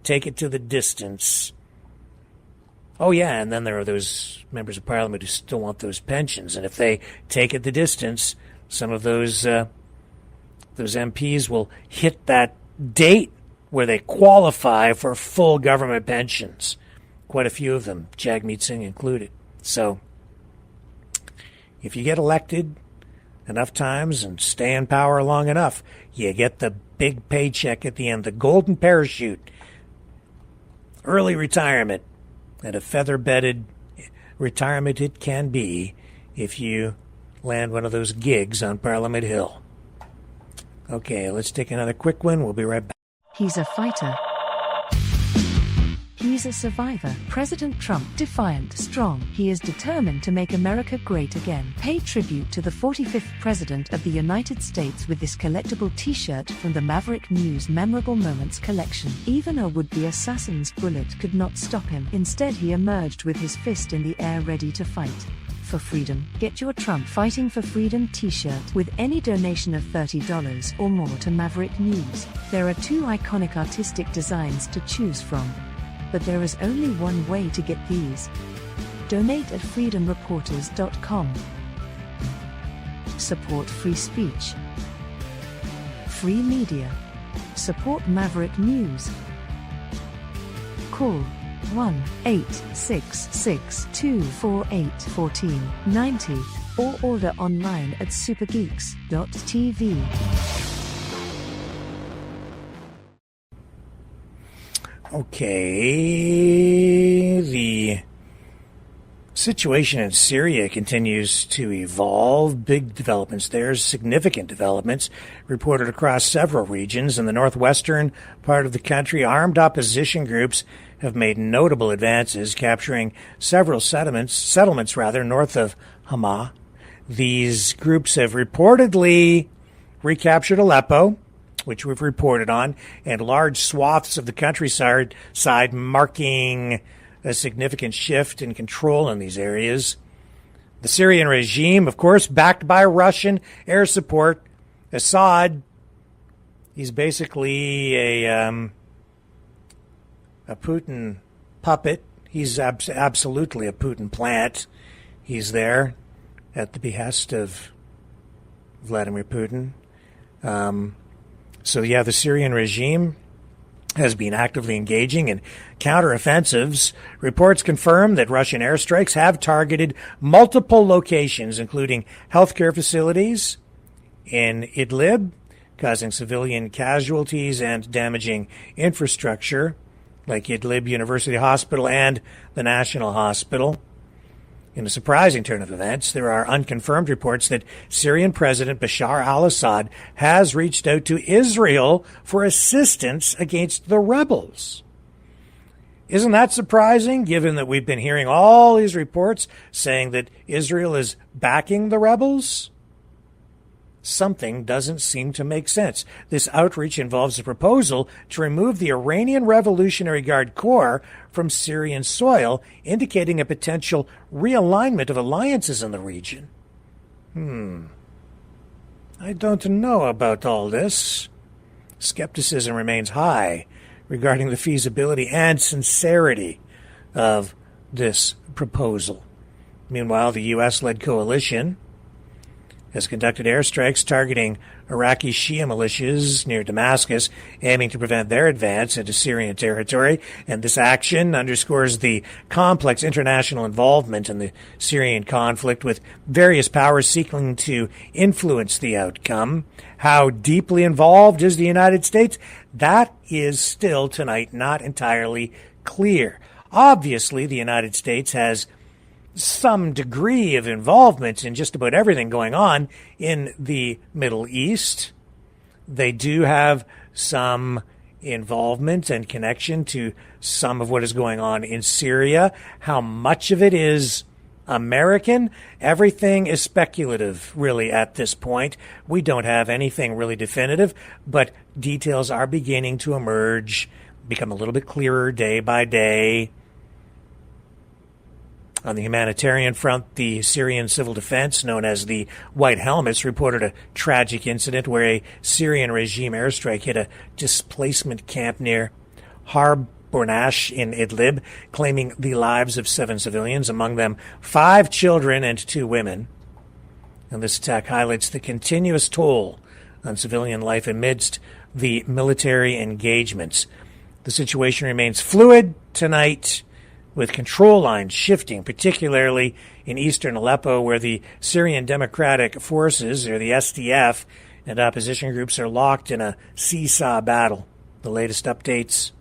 S2: take it to the distance? Oh, yeah, and then there are those members of Parliament who still want those pensions. And if they take it the distance, some of those MPs will hit that date where they qualify for full government pensions. Quite a few of them, Jagmeet Singh included. So if you get elected enough times and stay in power long enough, you get the big paycheck at the end, the golden parachute, early retirement. And a feather-bedded retirement it can be if you land one of those gigs on Parliament Hill. Okay, let's take another quick one. We'll be right back.
S15: He's a fighter. He's a survivor. President Trump, defiant, strong. He is determined to make America great again. Pay tribute to the 45th President of the United States with this collectible t-shirt from the Maverick News Memorable Moments collection. Even a would-be assassin's bullet could not stop him. Instead, he emerged with his fist in the air ready to fight. For freedom. Get your Trump Fighting for Freedom t-shirt with any donation of $30 or more to Maverick News. There are 2 iconic artistic designs to choose from. But there is only one way to get these. Donate at freedomreporters.com. Support free speech. Free media. Support Maverick News. Call 1-866-248-1490 or order online at supergeeks.tv.
S2: Okay, the situation in Syria continues to evolve. Big developments there, significant developments reported across several regions. In the northwestern part of the country, armed opposition groups have made notable advances, capturing several settlements north of Hamas. These groups have reportedly recaptured Aleppo, which we've reported on, and large swaths of the countryside marking a significant shift in control in these areas. The Syrian regime, of course, backed by Russian air support. Assad, he's basically a Putin puppet. He's absolutely a Putin plant. He's there at the behest of Vladimir Putin. So, the Syrian regime has been actively engaging in counteroffensives. Reports confirm that Russian airstrikes have targeted multiple locations, including healthcare facilities in Idlib, causing civilian casualties and damaging infrastructure, like Idlib University Hospital and the National Hospital. In a surprising turn of events, there are unconfirmed reports that Syrian President Bashar al-Assad has reached out to Israel for assistance against the rebels. Isn't that surprising, given that we've been hearing all these reports saying that Israel is backing the rebels? Something doesn't seem to make sense. This outreach involves a proposal to remove the Iranian Revolutionary Guard Corps from Syrian soil, indicating a potential realignment of alliances in the region. I don't know about all this. Skepticism remains high regarding the feasibility and sincerity of this proposal. Meanwhile, the U.S.-led coalition has conducted airstrikes targeting Iraqi Shia militias near Damascus, aiming to prevent their advance into Syrian territory. And this action underscores the complex international involvement in the Syrian conflict, with various powers seeking to influence the outcome. How deeply involved is the United States? That is still tonight not entirely clear. Obviously, the United States has some degree of involvement in just about everything going on in the Middle East. They do have some involvement and connection to some of what is going on in Syria. How much of it is American? Everything is speculative, really, at this point. We don't have anything really definitive, but details are beginning to emerge, become a little bit clearer day by day. On the humanitarian front, the Syrian Civil Defense, known as the White Helmets, reported a tragic incident where a Syrian regime airstrike hit a displacement camp near Har Bornash in Idlib, claiming the lives of 7 civilians, among them 5 children and 2 women. And this attack highlights the continuous toll on civilian life amidst the military engagements. The situation remains fluid tonight, with control lines shifting, particularly in eastern Aleppo, where the Syrian Democratic Forces, or the SDF, and opposition groups are locked in a seesaw battle. The latest updates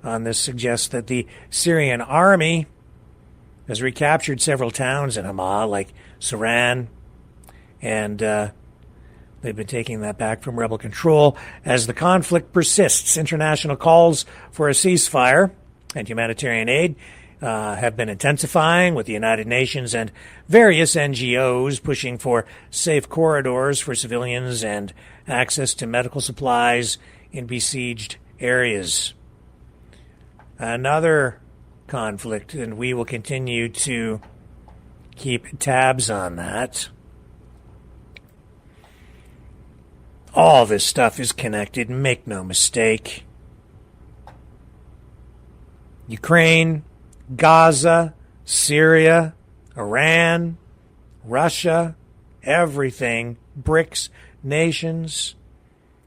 S2: on this suggest that the Syrian army has recaptured several towns in Hamas, like Saran, and They've been taking that back from rebel control. As the conflict persists, international calls for a ceasefire and humanitarian aid have been intensifying, with the United Nations and various NGOs pushing for safe corridors for civilians and access to medical supplies in besieged areas. Another conflict, and we will continue to keep tabs on that. All this stuff is connected, make no mistake. Ukraine, Gaza, Syria, Iran, Russia, everything, BRICS nations,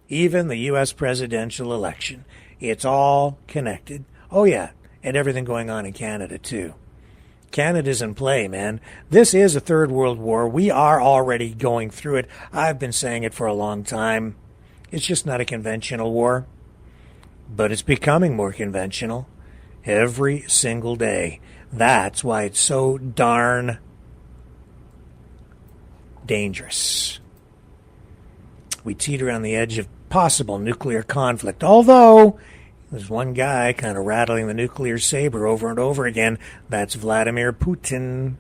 S2: even the U.S. presidential election. It's all connected. Oh, yeah, and everything going on in Canada, too. Canada's in play, man. This is a third world war. We are already going through it. I've been saying it for a long time. It's just not a conventional war, but it's becoming more conventional every single day. That's why it's so darn dangerous. We teeter on the edge of possible nuclear conflict, although there's one guy kind of rattling the nuclear saber over and over again. That's Vladimir Putin.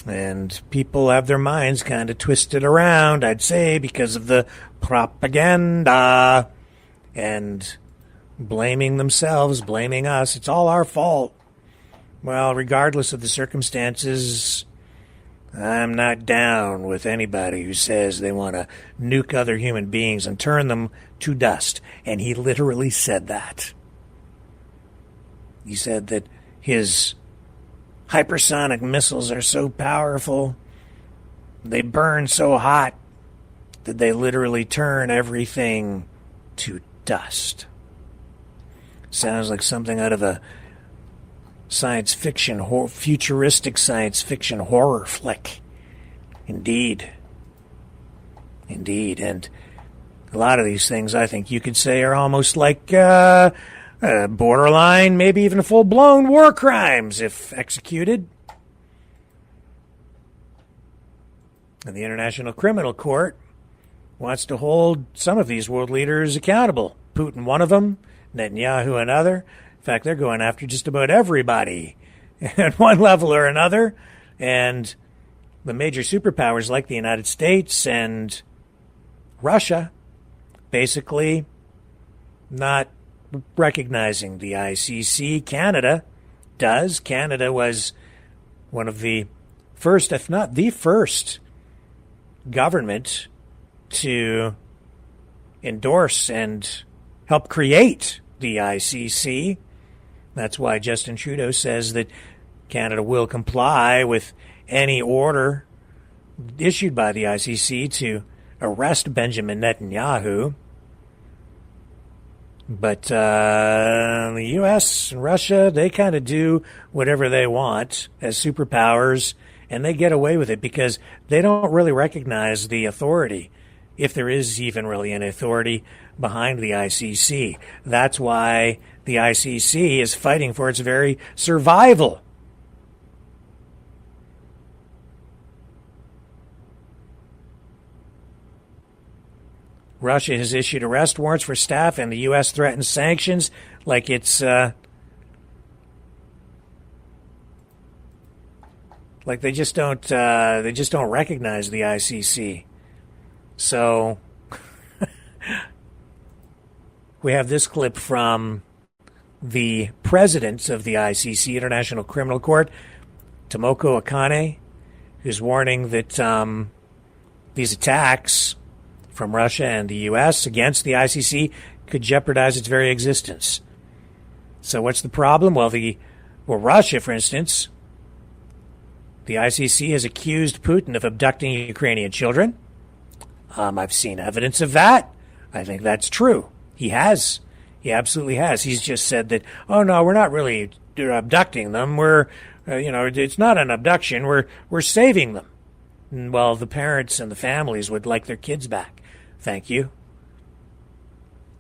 S2: And people have their minds kind of twisted around, I'd say, because of the propaganda and blaming themselves, blaming us. It's all our fault. Well, regardless of the circumstances, I'm not down with anybody who says they want to nuke other human beings and turn them to dust. And he literally said that. He said that his hypersonic missiles are so powerful, they burn so hot, that they literally turn everything to dust. Sounds like something out of a science fiction, futuristic science fiction horror flick. Indeed. Indeed. And a lot of these things, I think you could say, are almost like borderline, maybe even full-blown war crimes if executed. And the International Criminal Court wants to hold some of these world leaders accountable. Putin, one of them. Netanyahu, another. In fact, they're going after just about everybody at one level or another. And the major superpowers like the United States and Russia basically not recognizing the ICC. Canada does. Canada was one of the first, if not the first, government to endorse and help create the ICC. That's why Justin Trudeau says that Canada will comply with any order issued by the ICC to arrest Benjamin Netanyahu. But the U.S. and Russia, they kind of do whatever they want as superpowers, and they get away with it because they don't really recognize the authority, if there is even really an authority behind the ICC. That's why the ICC is fighting for its very survival. Russia has issued arrest warrants for staff, and the U.S. threatens sanctions like it's like they just don't recognize the ICC. So we have this clip from the president of the ICC, International Criminal Court, Tomoko Akane, who's warning that these attacks from Russia and the U.S. against the ICC could jeopardize its very existence. So what's the problem? Well, Russia, for instance, the ICC has accused Putin of abducting Ukrainian children. I've seen evidence of that. I think that's true. He has. He absolutely has. He's just said that, oh, no, we're not really abducting them. We're, it's not an abduction. We're saving them. And, well, the parents and the families would like their kids back. Thank you.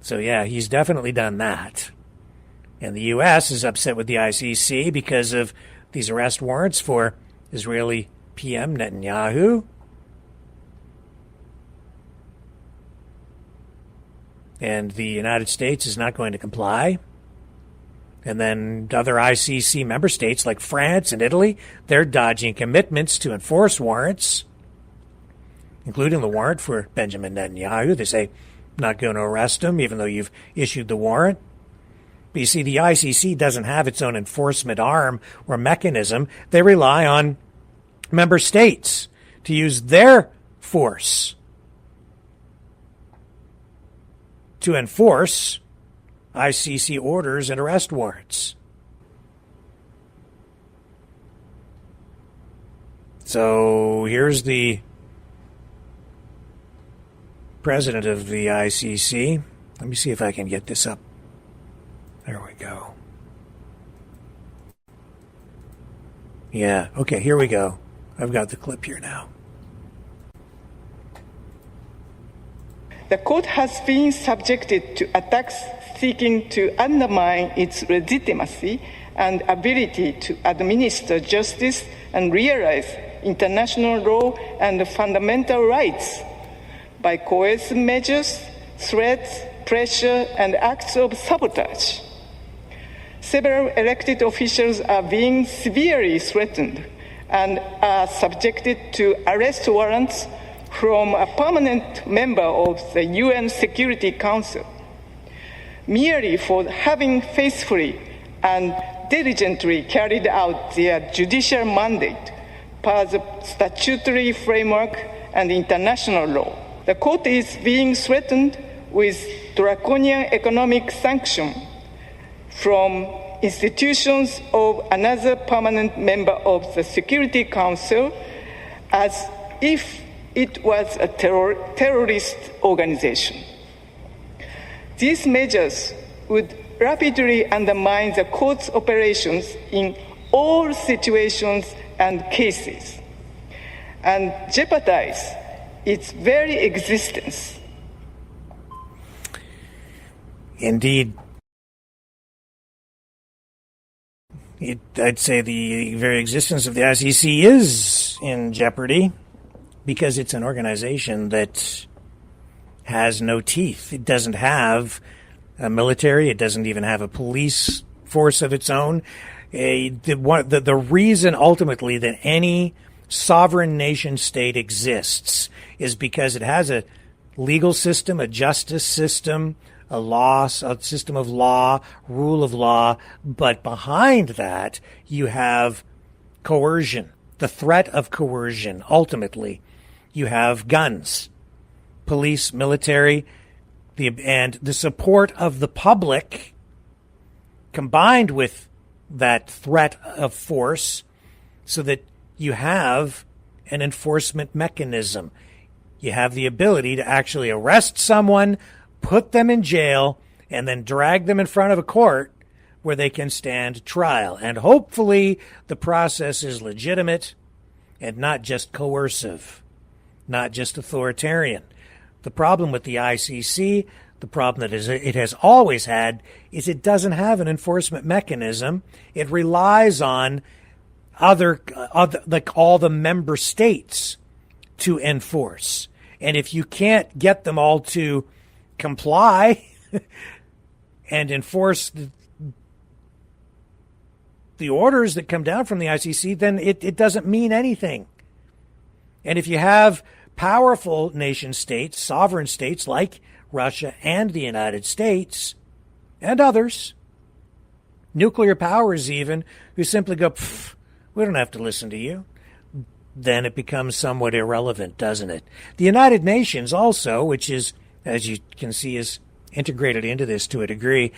S2: So, yeah, he's definitely done that. And the U.S. is upset with the ICC because of these arrest warrants for Israeli PM Netanyahu. and the United States is not going to comply. And then other ICC member states like France and Italy, they're dodging commitments to enforce warrants, including the warrant for Benjamin Netanyahu. They say not going to arrest him, even though you've issued the warrant. But you see, the ICC doesn't have its own enforcement arm or mechanism. They rely on member states to use their force to enforce ICC orders and arrest warrants. So here's the president of the ICC. Let me see if I can get this up. There we go. Yeah, okay, here we go. I've got the clip here now.
S16: The court has been subjected to attacks seeking to undermine its legitimacy and ability to administer justice and realize international law and fundamental rights by coercive measures, threats, pressure, and acts of sabotage. Several elected officials are being severely threatened and are subjected to arrest warrants from a permanent member of the UN Security Council, merely for having faithfully and diligently carried out their judicial mandate per the statutory framework and international law. The court is being threatened with draconian economic sanction from institutions of another permanent member of the Security Council, as if it was a terrorist organization. These measures would rapidly undermine the court's operations in all situations and cases, and jeopardize its very existence.
S2: Indeed. I'd say the very existence of the ICC is in jeopardy because it's an organization that has no teeth. It doesn't have a military. It doesn't even have a police force of its own. The reason ultimately that any sovereign nation state exists is because it has a legal system, a justice system, a system of law, rule of law, but behind that you have coercion, the threat of coercion. Ultimately, you have guns, police, military, and the support of the public combined with that threat of force so that you have an enforcement mechanism. You have the ability to actually arrest someone, put them in jail, and then drag them in front of a court where they can stand trial. And hopefully the process is legitimate and not just coercive, not just authoritarian. The problem with the ICC, the problem that it has always had, is it doesn't have an enforcement mechanism. It relies on like all the member states to enforce. And if you can't get them all to comply and enforce the orders that come down from the ICC, then it doesn't mean anything. And if you have powerful nation states, sovereign states like Russia and the United States and others, nuclear powers even, who simply go, we don't have to listen to you, then it becomes somewhat irrelevant, doesn't it? The United Nations also, which is, as you can see, is integrated into this to a degree,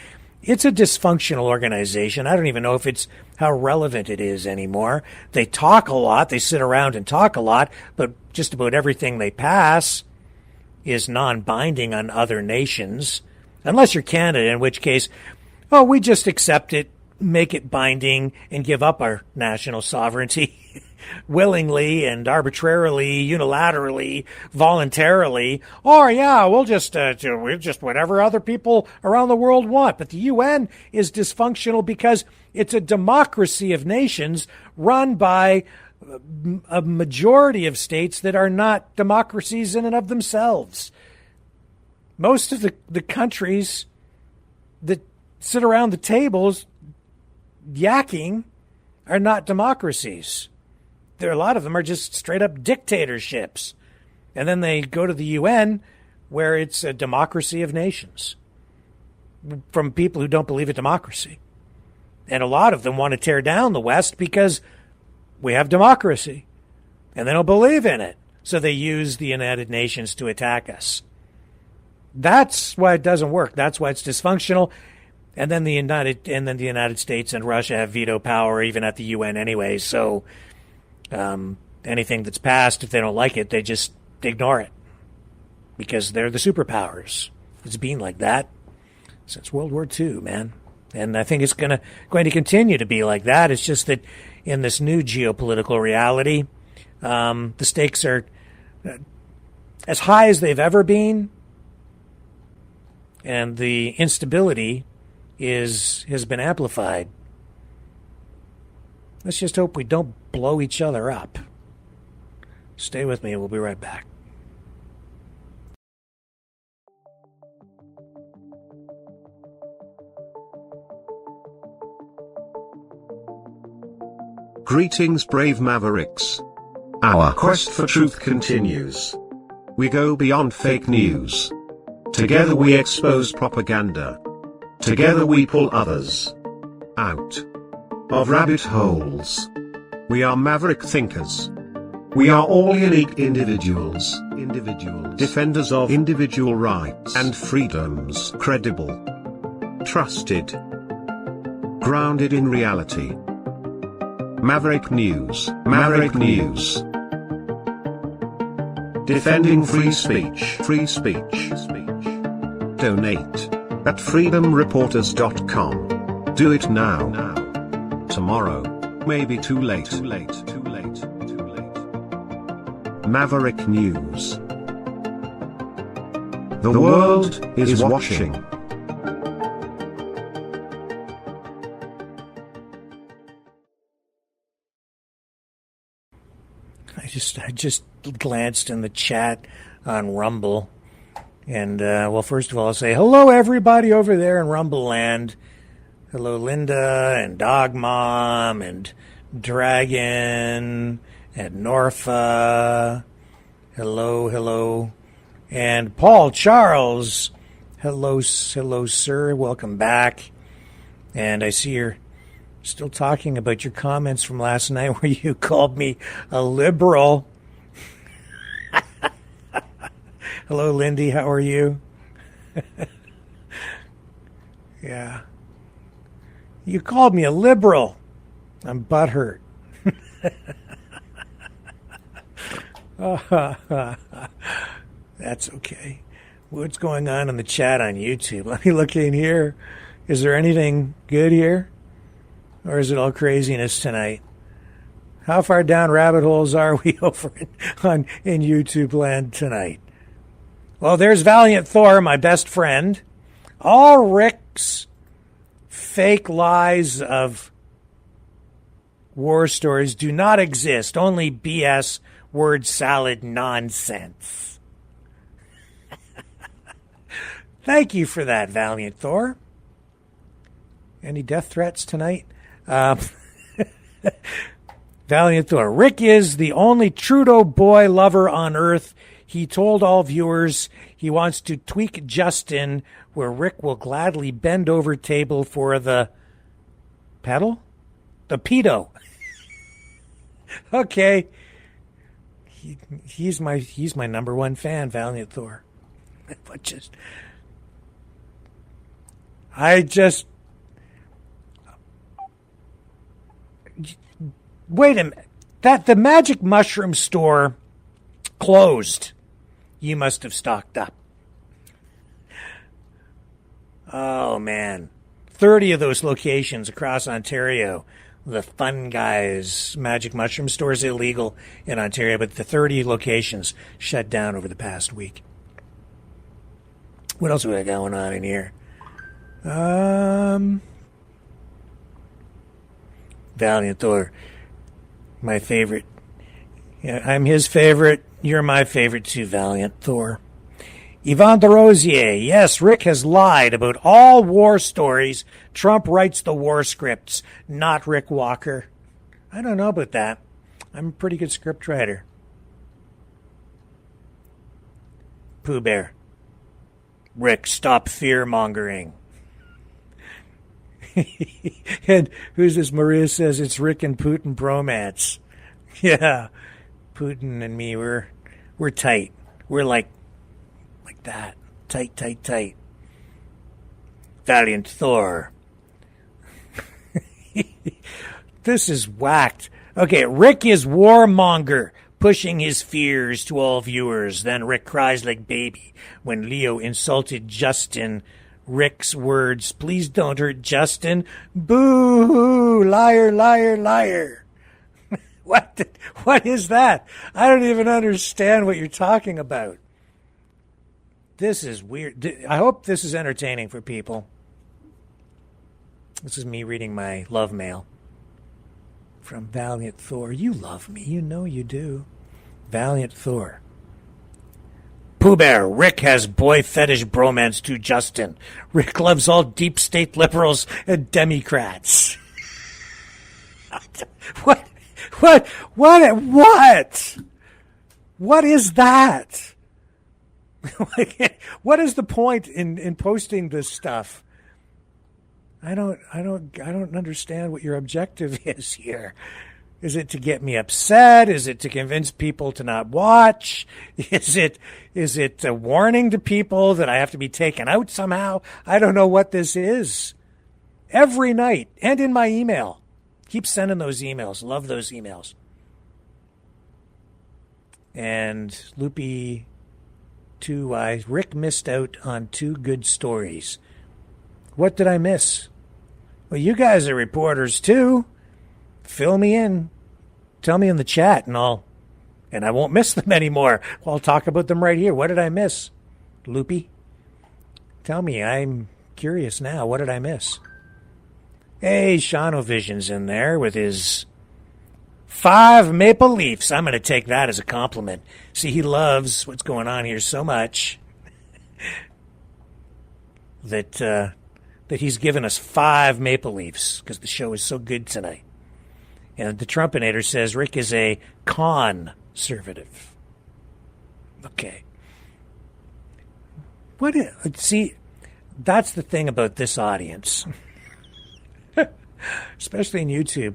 S2: it's a dysfunctional organization. I don't even know if it's how relevant it is anymore. They talk a lot, they sit around and talk a lot, but just about everything they pass is non-binding on other nations, unless you're Canada, in which case, we just accept it, make it binding, and give up our national sovereignty willingly and arbitrarily, unilaterally, voluntarily. Or, we'll just whatever other people around the world want. But the UN is dysfunctional because it's a democracy of nations run by a majority of states that are not democracies in and of themselves. most of the countries that sit around the tables yakking are not democracies. A lot of them are just straight up dictatorships. And then they go to the UN, where it's a democracy of nations, from people who don't believe in democracy. And a lot of them want to tear down the West because we have democracy, and they don't believe in it. So they use the United Nations to attack us. That's why it doesn't work. That's why it's dysfunctional. And then the United States and Russia have veto power even at the UN anyway. So anything that's passed, if they don't like it, they just ignore it because they're the superpowers. It's been like that since World War II, man. And I think it's going to continue to be like that. It's just that in this new geopolitical reality, the stakes are as high as they've ever been, and the instability has been amplified. Let's just hope we don't blow each other up. Stay with me, and we'll be right back.
S1: Greetings, brave Mavericks. Our quest for truth continues. We go beyond fake news. Together we expose propaganda. Together we pull others out of rabbit holes. We are maverick thinkers. We are all unique individuals, defenders of individual rights and freedoms, credible, trusted, grounded in reality. Maverick News, Maverick News. Defending free speech, free speech. Donate at freedomreporters.com. Do it now. Tomorrow may be too late. Maverick News. The world is watching.
S2: I just glanced in the chat on Rumble, and well, first of all, I'll say hello everybody over there in Rumble Land. Hello Linda and Dog Mom and Dragon and Norfa. Hello, and Paul Charles. Hello, sir. Welcome back. And I see you're still talking about your comments from last night where you called me a liberal. Hello, Lindy. How are you? Yeah. You called me a liberal. I'm butthurt. That's okay. What's going on in the chat on YouTube? Let me look in here. Is there anything good here? Or is it all craziness tonight? How far down rabbit holes are we over in YouTube land tonight? Well, there's Valiant Thor, my best friend. All Rick's fake lies of war stories do not exist. Only BS, word salad nonsense. Thank you for that, Valiant Thor. Any death threats tonight? Valiant Thor. Rick is the only Trudeau boy lover on earth. He told all viewers he wants to tweak Justin, where Rick will gladly bend over table for the pedal? The pedo. Okay. He's my number one fan, Valiant Thor. But wait a minute. The Magic Mushroom store closed. You must have stocked up. Oh, man. 30 of those locations across Ontario. The Fun Guys Magic Mushroom store is illegal in Ontario, but the 30 locations shut down over the past week. What else we got going on in here? Valiant Thor. My favorite. Yeah, I'm his favorite. You're my favorite too, Valiant Thor. Yvonne DeRosier, yes, Rick has lied about all war stories. Trump writes the war scripts, not Rick Walker. I don't know about that. I'm a pretty good script writer. Pooh Bear. Rick, stop fear-mongering. And who's this? Maria says it's Rick and Putin bromance. Yeah, Putin and me, we're tight. We're like that. Tight, tight, tight. Valiant Thor. This is whacked. Okay, Rick is warmonger, pushing his fears to all viewers. Then Rick cries like baby when Leo insulted Justin. Rick's words, please don't hurt Justin. Boo-hoo, liar, liar, liar. What is that? I don't even understand what you're talking about. This is weird. I hope this is entertaining for people. This is me reading my love mail from Valiant Thor. You love me. You know you do. Valiant Thor. Pooh Bear. Rick has boy fetish bromance to Justin. Rick loves all deep state liberals and Democrats. What? What is that? What is the point in posting this stuff? I don't understand what your objective is here. Is it to get me upset? Is it to convince people to not watch? Is it a warning to people that I have to be taken out somehow? I don't know what this is. Every night and in my email. Keep sending those emails. Love those emails. And Loopy 2 Rick missed out on 2 good stories. What did I miss? Well, you guys are reporters too. Fill me in. Tell me in the chat and I won't miss them anymore. I'll talk about them right here. What did I miss? Loopy? Tell me. I'm curious now. What did I miss? Hey, Shanovision's in there with his 5 maple leafs. I'm going to take that as a compliment. See, he loves what's going on here so much that he's given us 5 maple leafs because the show is so good tonight. And the Trumpinator says Rick is a conservative. Okay. See, that's the thing about this audience. Especially in YouTube.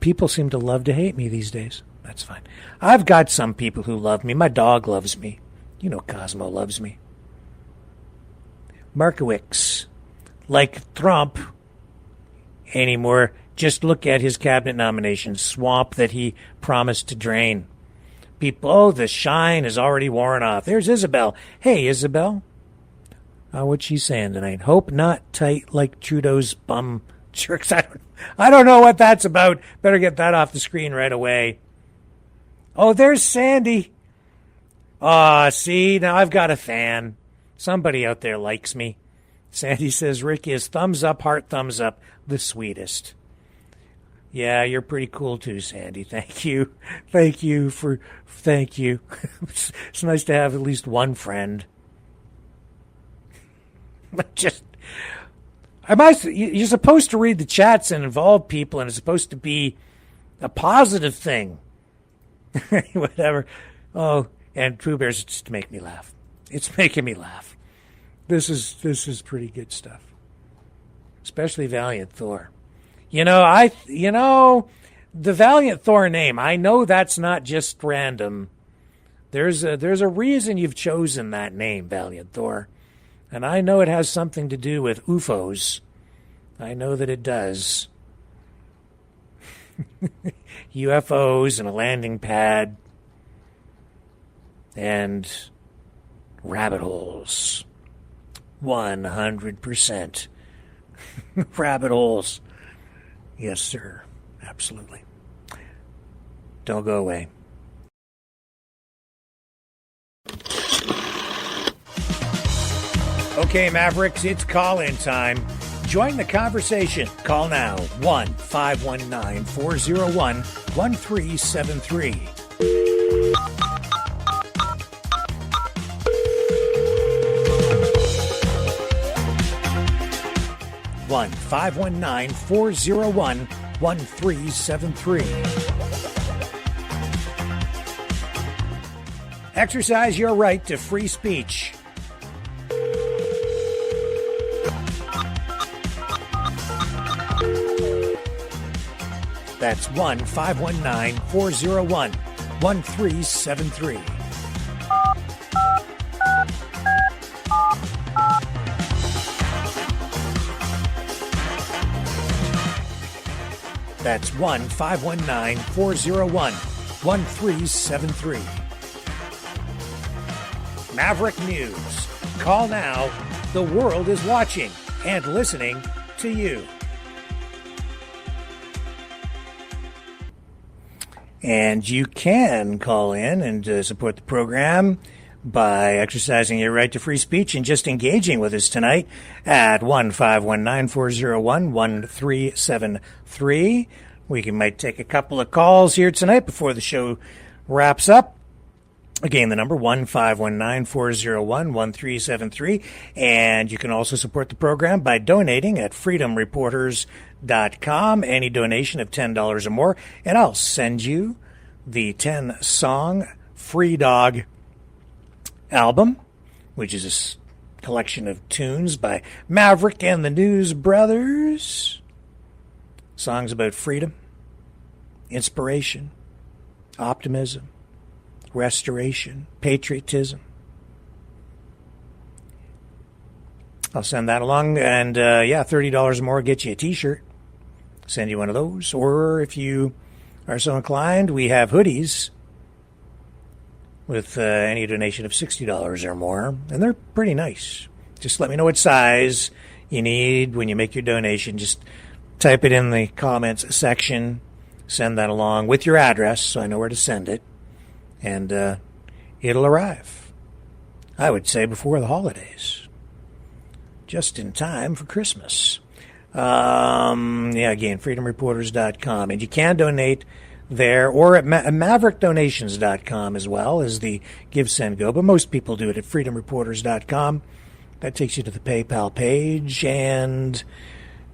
S2: People seem to love to hate me these days. That's fine. I've got some people who love me. My dog loves me. You know Cosmo loves me. Markowicz. Like Trump anymore. Just look at his cabinet nominations. Swamp that he promised to drain. People, the shine is already worn off. There's Isabel. Hey, Isabel. What's she saying tonight? Hope not tight like Trudeau's bum jerks. I don't know what that's about. Better get that off the screen right away. Oh, there's Sandy. See, now I've got a fan. Somebody out there likes me. Sandy says Rick is thumbs up, heart thumbs up, the sweetest. Yeah, you're pretty cool too, Sandy. Thank you. Thank you. It's nice to have at least one friend. You're supposed to read the chats and involve people, and it's supposed to be a positive thing. Whatever. Oh, and Pooh Bear's just to make me laugh. It's making me laugh. This is pretty good stuff. Especially Valiant Thor. The Valiant Thor name, I know that's not just random. There's a reason you've chosen that name, Valiant Thor. And I know it has something to do with UFOs. I know that it does. UFOs and a landing pad. And rabbit holes. 100%. Rabbit holes. Yes, sir. Absolutely. Don't go away. Okay, Mavericks, it's call-in time. Join the conversation. Call now. 1-519-401-1373. 1-519-401-1373. Exercise your right to free speech. That's 1-519-401-1373. That's 1-519-401-1373. Maverick News. Call now. The world is watching and listening to you. And you can call in and support the program by exercising your right to free speech and just engaging with us tonight at 1-519-401-1373. We might take a couple of calls here tonight before the show wraps up. Again, the number 1-519-401-1373. And you can also support the program by donating at freedomreporters.com. Any donation of $10 or more, and I'll send you the 10-song Free Dog album, which is a collection of tunes by Maverick and the News Brothers. Songs about freedom, inspiration, optimism, restoration, patriotism. I'll send that along, and $30 more get you a t-shirt. Send you one of those. Or if you are so inclined, we have hoodies with any donation of $60 or more, and they're pretty nice. Just let me know what size you need when you make your donation. Just type it in the comments section, send that along with your address so I know where to send it, and it'll arrive, I would say, before the holidays, just in time for Christmas. Again, freedomreporters.com. And you can donate there or at maverickdonations.com as well as the Give, Send, Go. But most people do it at freedomreporters.com. That takes you to the PayPal page, and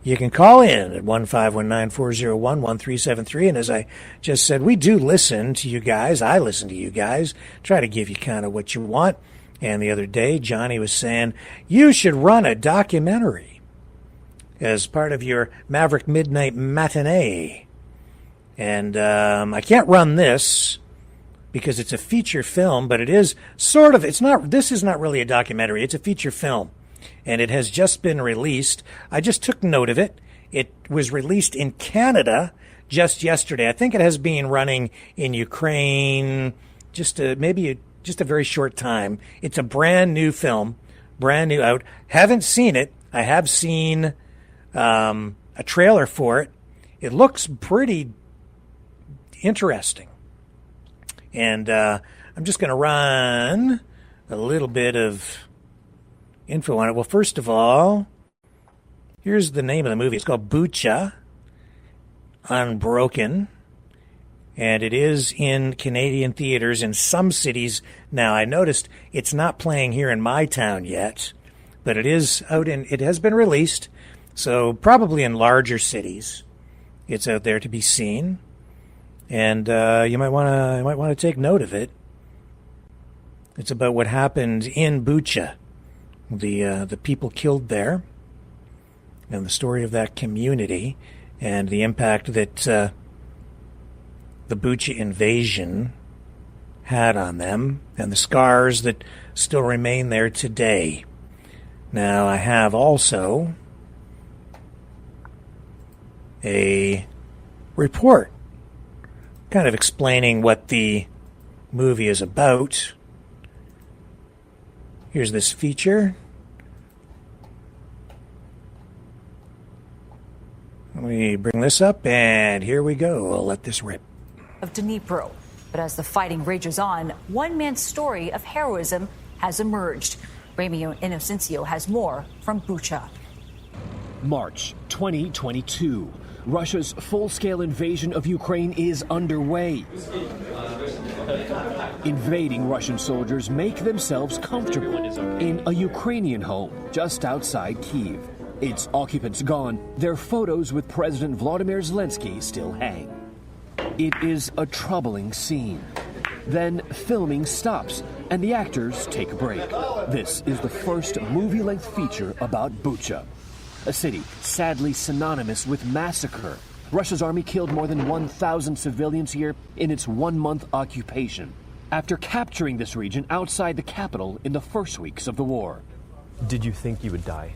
S2: you can call in at 1-519-401-1373. And as I just said, we do listen to you guys. I listen to you guys, try to give you kind of what you want. And the other day, Johnny was saying, you should run a documentary as part of your Maverick Midnight Matinee. And I can't run this because it's a feature film, but it is sort of, this is not really a documentary, it's a feature film. And it has just been released. I just took note of it. It was released in Canada just yesterday. I think it has been running in Ukraine just a very short time. It's a brand new film, brand new out. Haven't seen it. I have seen a trailer for it. It looks pretty interesting. And I'm just going to run a little bit of info on it. Well, first of all, here's the name of the movie. It's called BUCHA, Unbroken. And it is in Canadian theaters in some cities now. I noticed it's not playing here in my town yet, but it is out it has been released. So probably in larger cities, it's out there to be seen, and you might want to take note of it. It's about what happened in BUCHA, the people killed there, and the story of that community, and the impact that the BUCHA invasion had on them, and the scars that still remain there today. Now, I have also a report kind of explaining what the movie is about. Here's this feature. Let me bring this up, and here we go. I'll let this rip.
S17: Of Dnipro. But as the fighting rages on, one man's story of heroism has emerged. Remy Inocencio has more from BUCHA.
S18: March 2022. Russia's full-scale invasion of Ukraine is underway. Invading Russian soldiers make themselves comfortable in a Ukrainian home just outside Kyiv. Its occupants gone, their photos with President Vladimir Zelensky still hang. It is a troubling scene. Then filming stops, and the actors take a break. This is the first movie-length feature about Bucha, a city sadly synonymous with massacre. Russia's army killed more than 1,000 civilians here in its one-month occupation, after capturing this region outside the capital in the first weeks of the war.
S19: Did you think you would die?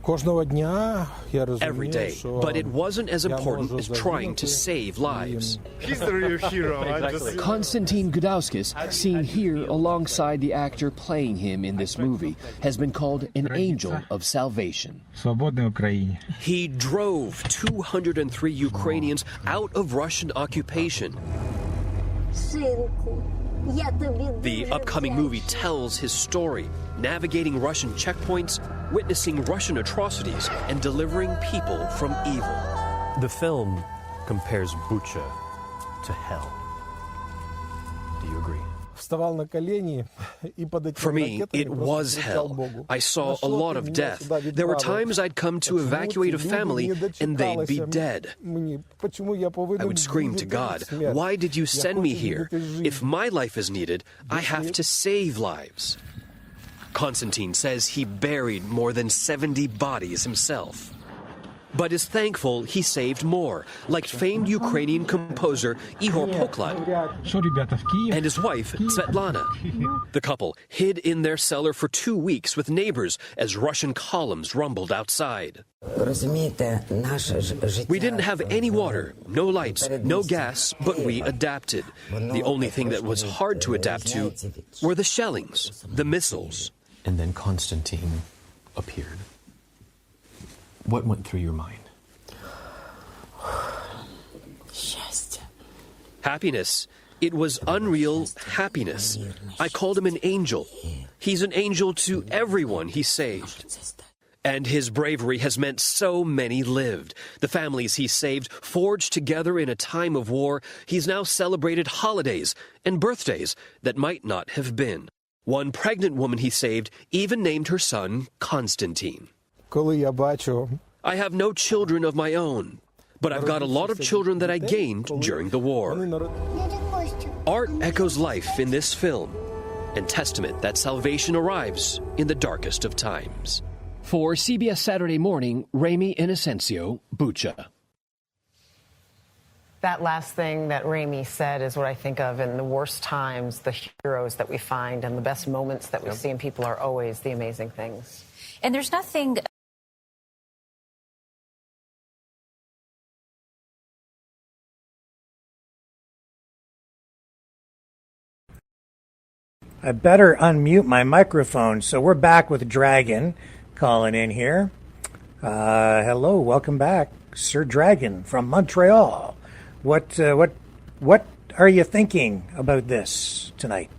S20: Every day, but it wasn't as important as trying to save lives.
S13: He's the real hero.
S19: Exactly.
S18: Konstantin Gudauskis, seen here alongside the actor playing him in this movie, has been called an angel of salvation.
S20: He drove 203 Ukrainians out of Russian occupation. The upcoming movie tells his story, navigating Russian checkpoints, witnessing Russian atrocities, and delivering people from evil.
S19: The film compares Bucha to hell. Do you agree?
S20: For me, it was hell. I saw a lot of death. There were times I'd come to evacuate a family and they'd be dead. I would scream to God, "Why did you send me here? If my life is needed, I have to save lives." Konstantin says he buried more than 70 bodies himself, but is thankful he saved more, like famed Ukrainian composer Ihor Poklad and his wife Svetlana. The couple hid in their cellar for 2 weeks with neighbors as Russian columns rumbled outside. We didn't have any water, no lights, no gas, but we adapted. The only thing that was hard to adapt to were the shellings, the missiles.
S19: And then Konstantin appeared. What went through your mind?
S20: Happiness. It was unreal happiness. I called him an angel. He's an angel to everyone he saved. And his bravery has meant so many lived. The families he saved forged together in a time of war. He's now celebrated holidays and birthdays that might not have been. One pregnant woman he saved even named her son Konstantin. I have no children of my own, but I've got a lot of children that I gained during the war. Art echoes life in this film, and testament that salvation arrives in the darkest of times.
S18: For CBS Saturday Morning, Ramy Inocencio, Bucha.
S21: That last thing that Ramy said is what I think of in the worst times, the heroes that we find and the best moments that we see in people are always the amazing things.
S17: And there's nothing...
S2: I better unmute my microphone. So we're back with Dragon calling in here. Hello, welcome back, Sir Dragon from Montreal. What are you thinking about this tonight?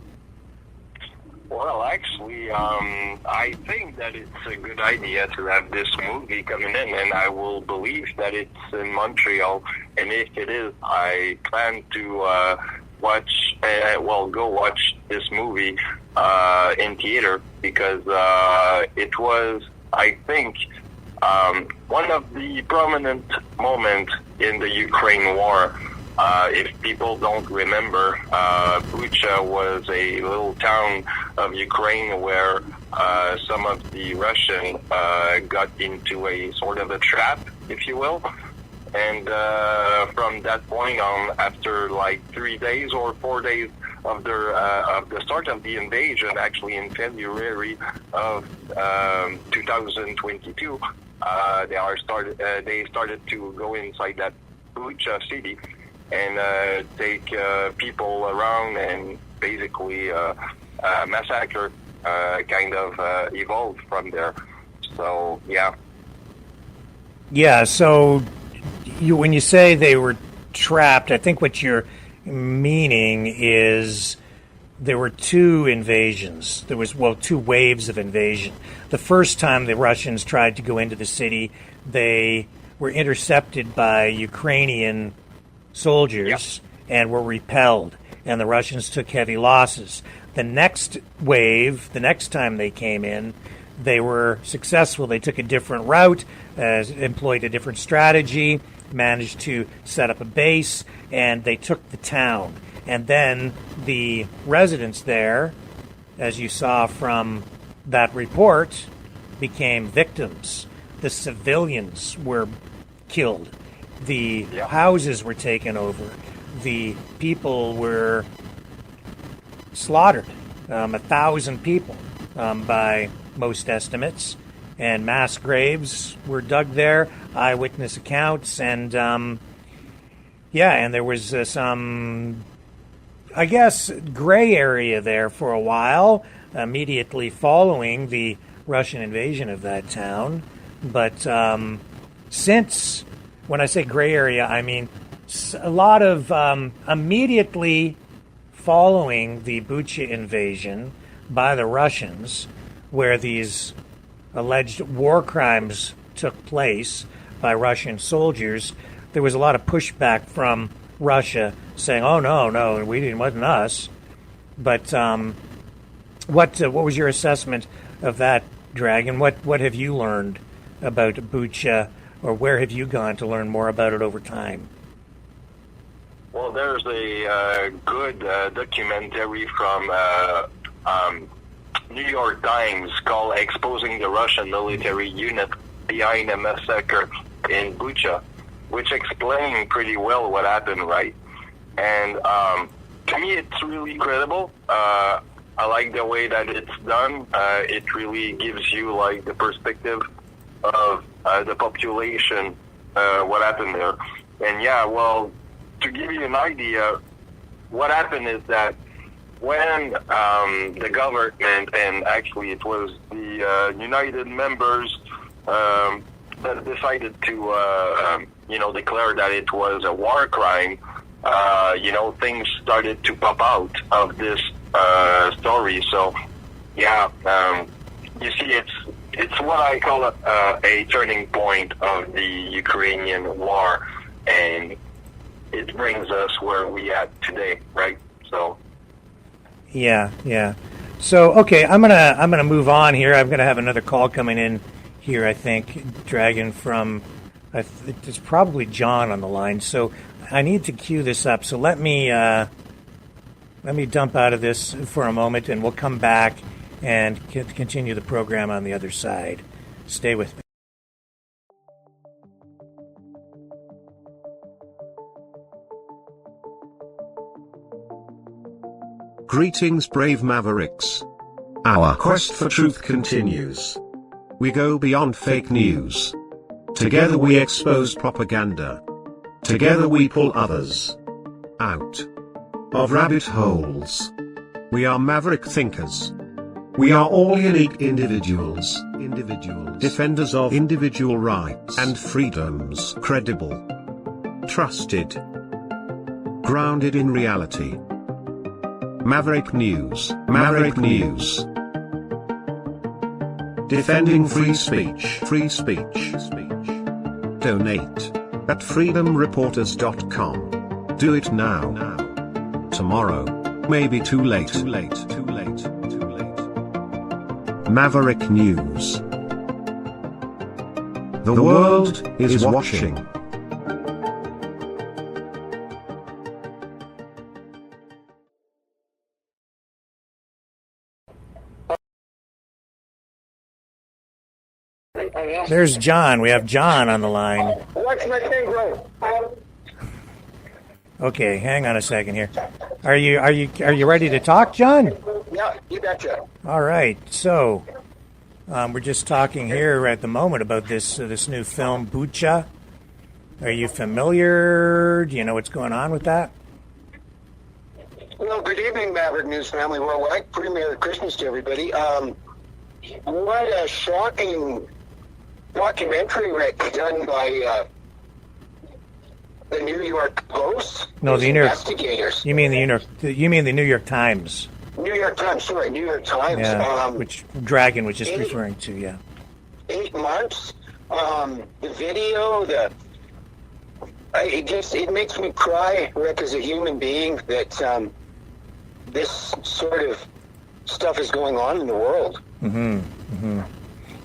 S22: Well, actually, I think that it's a good idea to have this movie coming in, and I will believe that it's in Montreal. And if it is, I plan to go watch this movie in theater, because it was, I think, one of the prominent moments in the Ukraine war. If people don't remember, Bucha was a little town of Ukraine where some of the Russians got into a sort of a trap, if you will. And from that point on, after like 3 days or 4 days of the start of the invasion, actually in February of 2022, they started to go inside that Bucha city and take people around, and basically massacre kind of evolved from there. So yeah.
S2: Yeah. So when you say they were trapped, I think what you're meaning is there were two invasions. There was, two waves of invasion. The first time the Russians tried to go into the city, they were intercepted by Ukrainian soldiers and were repelled, and the Russians took heavy losses. The next wave, the next time they came in, they were successful. They took a different route, employed a different strategy, managed to set up a base, and they took the town. And then the residents there, as you saw from that report, became victims. The civilians were killed. The houses were taken over. The people were slaughtered. 1,000 people by most estimates. And mass graves were dug there, eyewitness accounts, and and there was some, I guess, gray area there for a while, immediately following the Russian invasion of that town. But since, when I say gray area, I mean a lot of immediately following the BUCHA invasion by the Russians, where these alleged war crimes took place by Russian soldiers, there was a lot of pushback from Russia saying, "Oh no, it wasn't us." But what was your assessment of that, Dragon? What have you learned about BUCHA, or where have you gone to learn more about it over time?
S22: Well, there's a good documentary from New York Times called "Exposing the Russian Military Unit Behind a Massacre in BUCHA," which explains pretty well what happened, right? And to me, it's really credible. I like the way that it's done. It really gives you like the perspective of the population, what happened there. And well, to give you an idea, what happened is that when the government, and actually it was the United members that decided to, declare that it was a war crime, things started to pop out of this story. So, you see, it's what I call a turning point of the Ukrainian war, and it brings us where we at today, right? So.
S2: Yeah. So, okay, I'm gonna move on here. I'm gonna have another call coming in here, I think, Dragon, from it's probably John on the line. So I need to queue this up. So let me dump out of this for a moment, and we'll come back and continue the program on the other side. Stay with me.
S1: Greetings, brave Mavericks. Our quest for truth continues. We go beyond fake news. Together we expose propaganda. Together we pull others out of rabbit holes. We are maverick thinkers. We are all unique individuals. Defenders of individual rights and freedoms. Credible. Trusted. Grounded in reality. Maverick News. Defending free speech. Donate at freedomreporters.com. Do it now. Tomorrow may be too late. Maverick News. The world is watching.
S2: There's John. We have John on the line.
S5: What's my thing, bro?
S2: Okay, hang on a second here. Are you ready to talk, John?
S5: Yeah, you betcha.
S2: All right. So, we're just talking here at the moment about this new film, BUCHA. Are you familiar? Do you know what's going on with that?
S5: Well, good evening, Maverick News family worldwide. Pretty Merry Christmas to everybody. What a shocking documentary, Rick, done by the New York Post.
S2: No, the
S5: investigators.
S2: You mean the New York Times?
S5: New York Times, sorry, New York Times.
S2: Yeah, which Dragon was just referring to. Yeah.
S5: 8 months. The video. It makes me cry, Rick, as a human being, that this sort of stuff is going on in the world.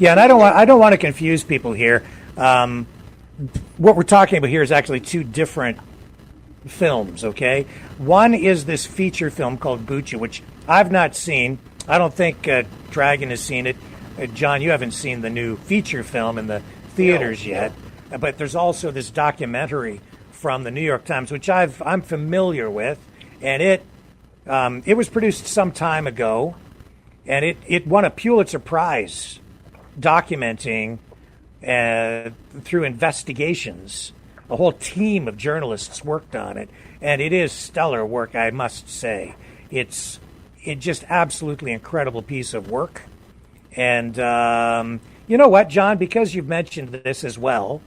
S2: Yeah, and I don't want to confuse people here. What we're talking about here is actually two different films, okay? One is this feature film called BUCHA, which I've not seen. I don't think Dragon has seen it. John, you haven't seen the new feature film in the theaters yet. But there's also this documentary from the New York Times, which I'm familiar with, and it was produced some time ago, and it won a Pulitzer Prize documenting through investigations. A whole team of journalists worked on it, and it is stellar work, I must say. It's just absolutely incredible piece of work. And you know what, John, because you've mentioned this as well,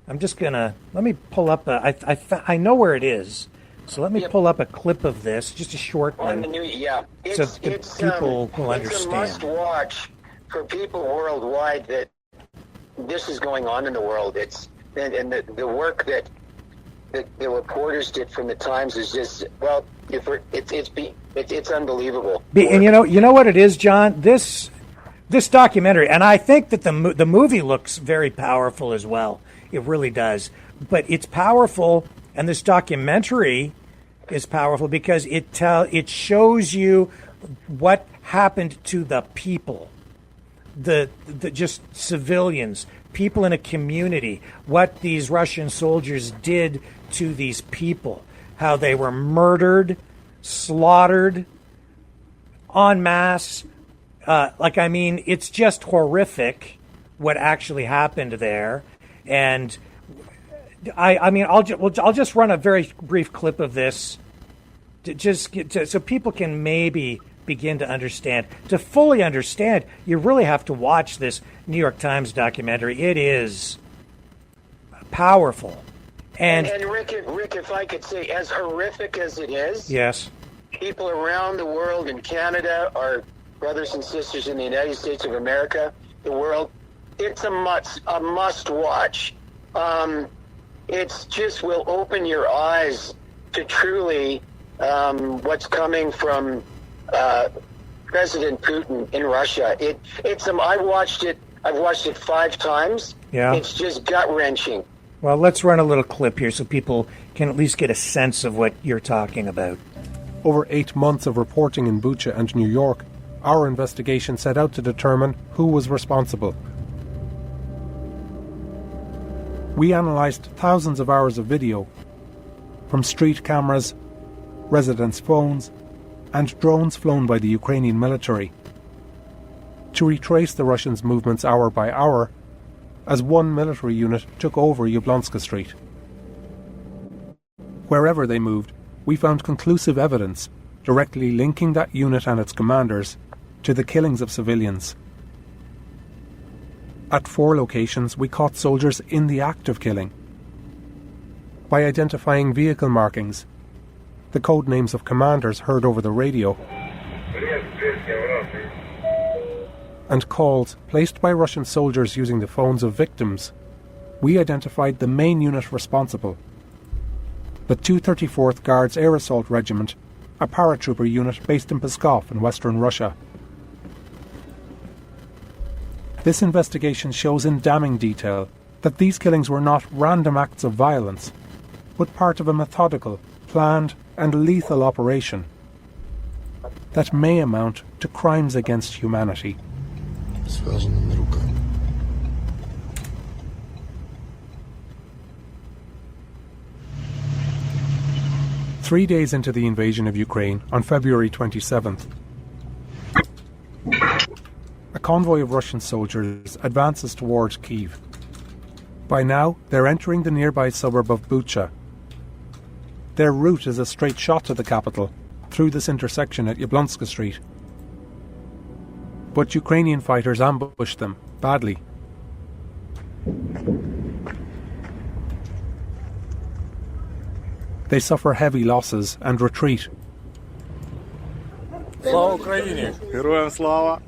S2: I'm just let me pull up I know where it is, so let me pull up a clip of this, just a short one, so people will understand.
S5: It's a must-watch for people worldwide that this is going on in the world. And the work that the reporters did from the Times is just, well, it's unbelievable.
S2: And you know what it is, John? This documentary, and I think that the movie looks very powerful as well. It really does. But it's powerful, and this documentary is powerful because it shows you what happened to the people, the just civilians, people in a community, what these Russian soldiers did to these people, how they were murdered, slaughtered en masse. It's just horrific what actually happened there. And I'll just run a very brief clip of this so people can maybe begin to understand. To fully understand, you really have to watch this New York Times documentary. It is powerful. And
S5: Rick, if I could say, as horrific as it is,
S2: yes,
S5: people around the world, in Canada, our brothers and sisters in the United States of America, the world, it's a must watch. It's just will open your eyes to truly what's coming from President Putin in Russia. I've watched it 5 times.
S2: Yeah.
S5: It's just gut-wrenching.
S2: Well, let's run a little clip here so people can at least get a sense of what you're talking about.
S6: Over 8 months of reporting in BUCHA and New York, our investigation set out to determine who was responsible. We analysed thousands of hours of video from street cameras, residents' phones, and drones flown by the Ukrainian military to retrace the Russians' movements hour by hour as one military unit took over Yablonska Street. Wherever they moved, we found conclusive evidence directly linking that unit and its commanders to the killings of civilians. At 4 locations, we caught soldiers in the act of killing by identifying vehicle markings, the code names of commanders heard over the radio, and calls placed by Russian soldiers using the phones of victims. We identified the main unit responsible, the 234th Guards Air Assault Regiment, a paratrooper unit based in Pskov in western Russia. This investigation shows in damning detail that these killings were not random acts of violence, but part of a methodical, planned and lethal operation that may amount to crimes against humanity. 3 days into the invasion of Ukraine, on February 27th, a convoy of Russian soldiers advances towards Kyiv. By now, they're entering the nearby suburb of BUCHA. Their route is a straight shot to the capital, through this intersection at Yablonska Street. But Ukrainian fighters ambush them, badly. They suffer heavy losses and retreat.
S13: Слава Україні! Героям слава!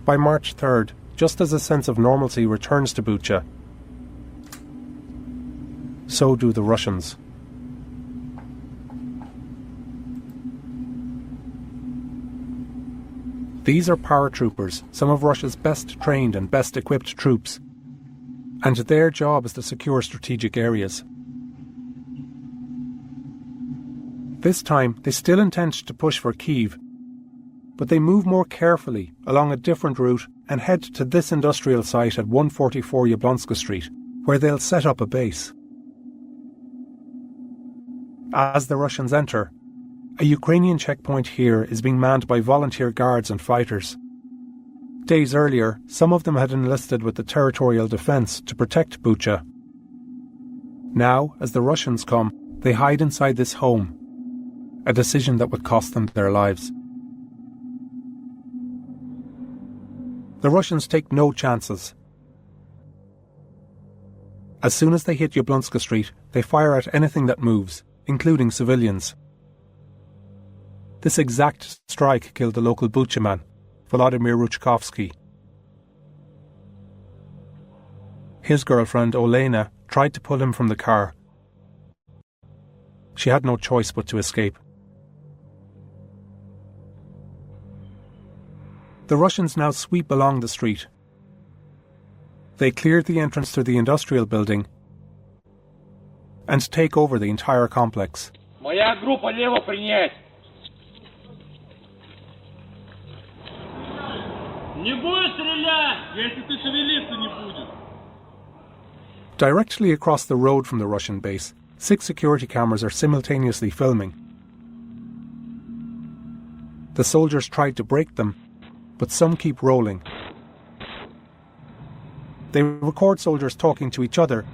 S6: By March 3rd, just as a sense of normalcy returns to BUCHA, so do the Russians. These are paratroopers, some of Russia's best trained and best equipped troops, and their job is to secure strategic areas. This time, they still intend to push for Kyiv, but they move more carefully along a different route and head to this industrial site at 144 Yablonska Street, where they'll set up a base. As the Russians enter, a Ukrainian checkpoint here is being manned by volunteer guards and fighters. Days earlier, some of them had enlisted with the territorial defence to protect BUCHA. Now, as the Russians come, they hide inside this home, a decision that would cost them their lives. The Russians take no chances. As soon as they hit Yablonska Street, they fire at anything that moves, including civilians. This exact strike killed the local BUCHA man, Volodymyr Ruchkovsky. His girlfriend, Olena, tried to pull him from the car. She had no choice but to escape. The Russians now sweep along the street. They cleared the entrance to the industrial building and take over the entire complex.
S7: Моя группа лево принять. Не будешь стрелять, если ты шевелиться не будешь.
S6: Directly across the road from the Russian base, 6 security cameras are simultaneously filming. The soldiers tried to break them, but some keep rolling. They record soldiers talking to each other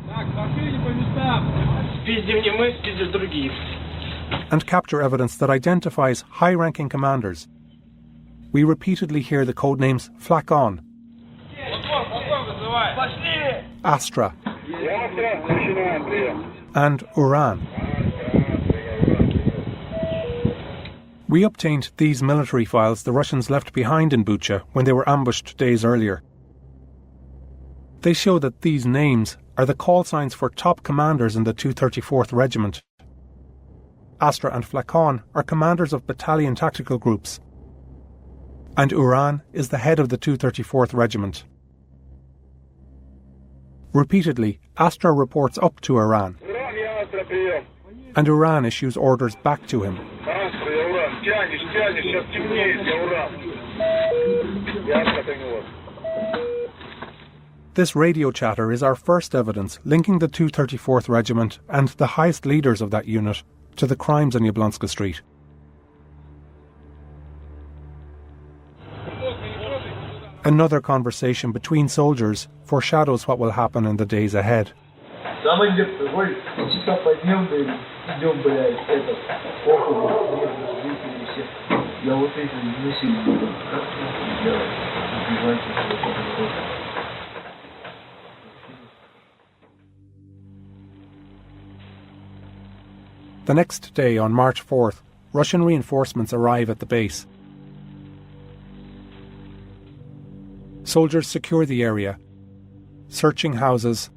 S6: and capture evidence that identifies high-ranking commanders. We repeatedly hear the codenames Flakon, Astra, and Uran. We obtained these military files the Russians left behind in BUCHA when they were ambushed days earlier. They show that these names are the call signs for top commanders in the 234th Regiment. Astra and Flakon are commanders of battalion tactical groups, and Uran is the head of the 234th Regiment. Repeatedly, Astra reports up to Uran, and Uran issues orders back to him. This radio chatter is our first evidence linking the 234th Regiment and the highest leaders of that unit to the crimes on Yablonska Street. Another conversation between soldiers foreshadows what will happen in the days ahead. The next day, on March 4th, Russian reinforcements arrive at the base. Soldiers secure the area, searching houses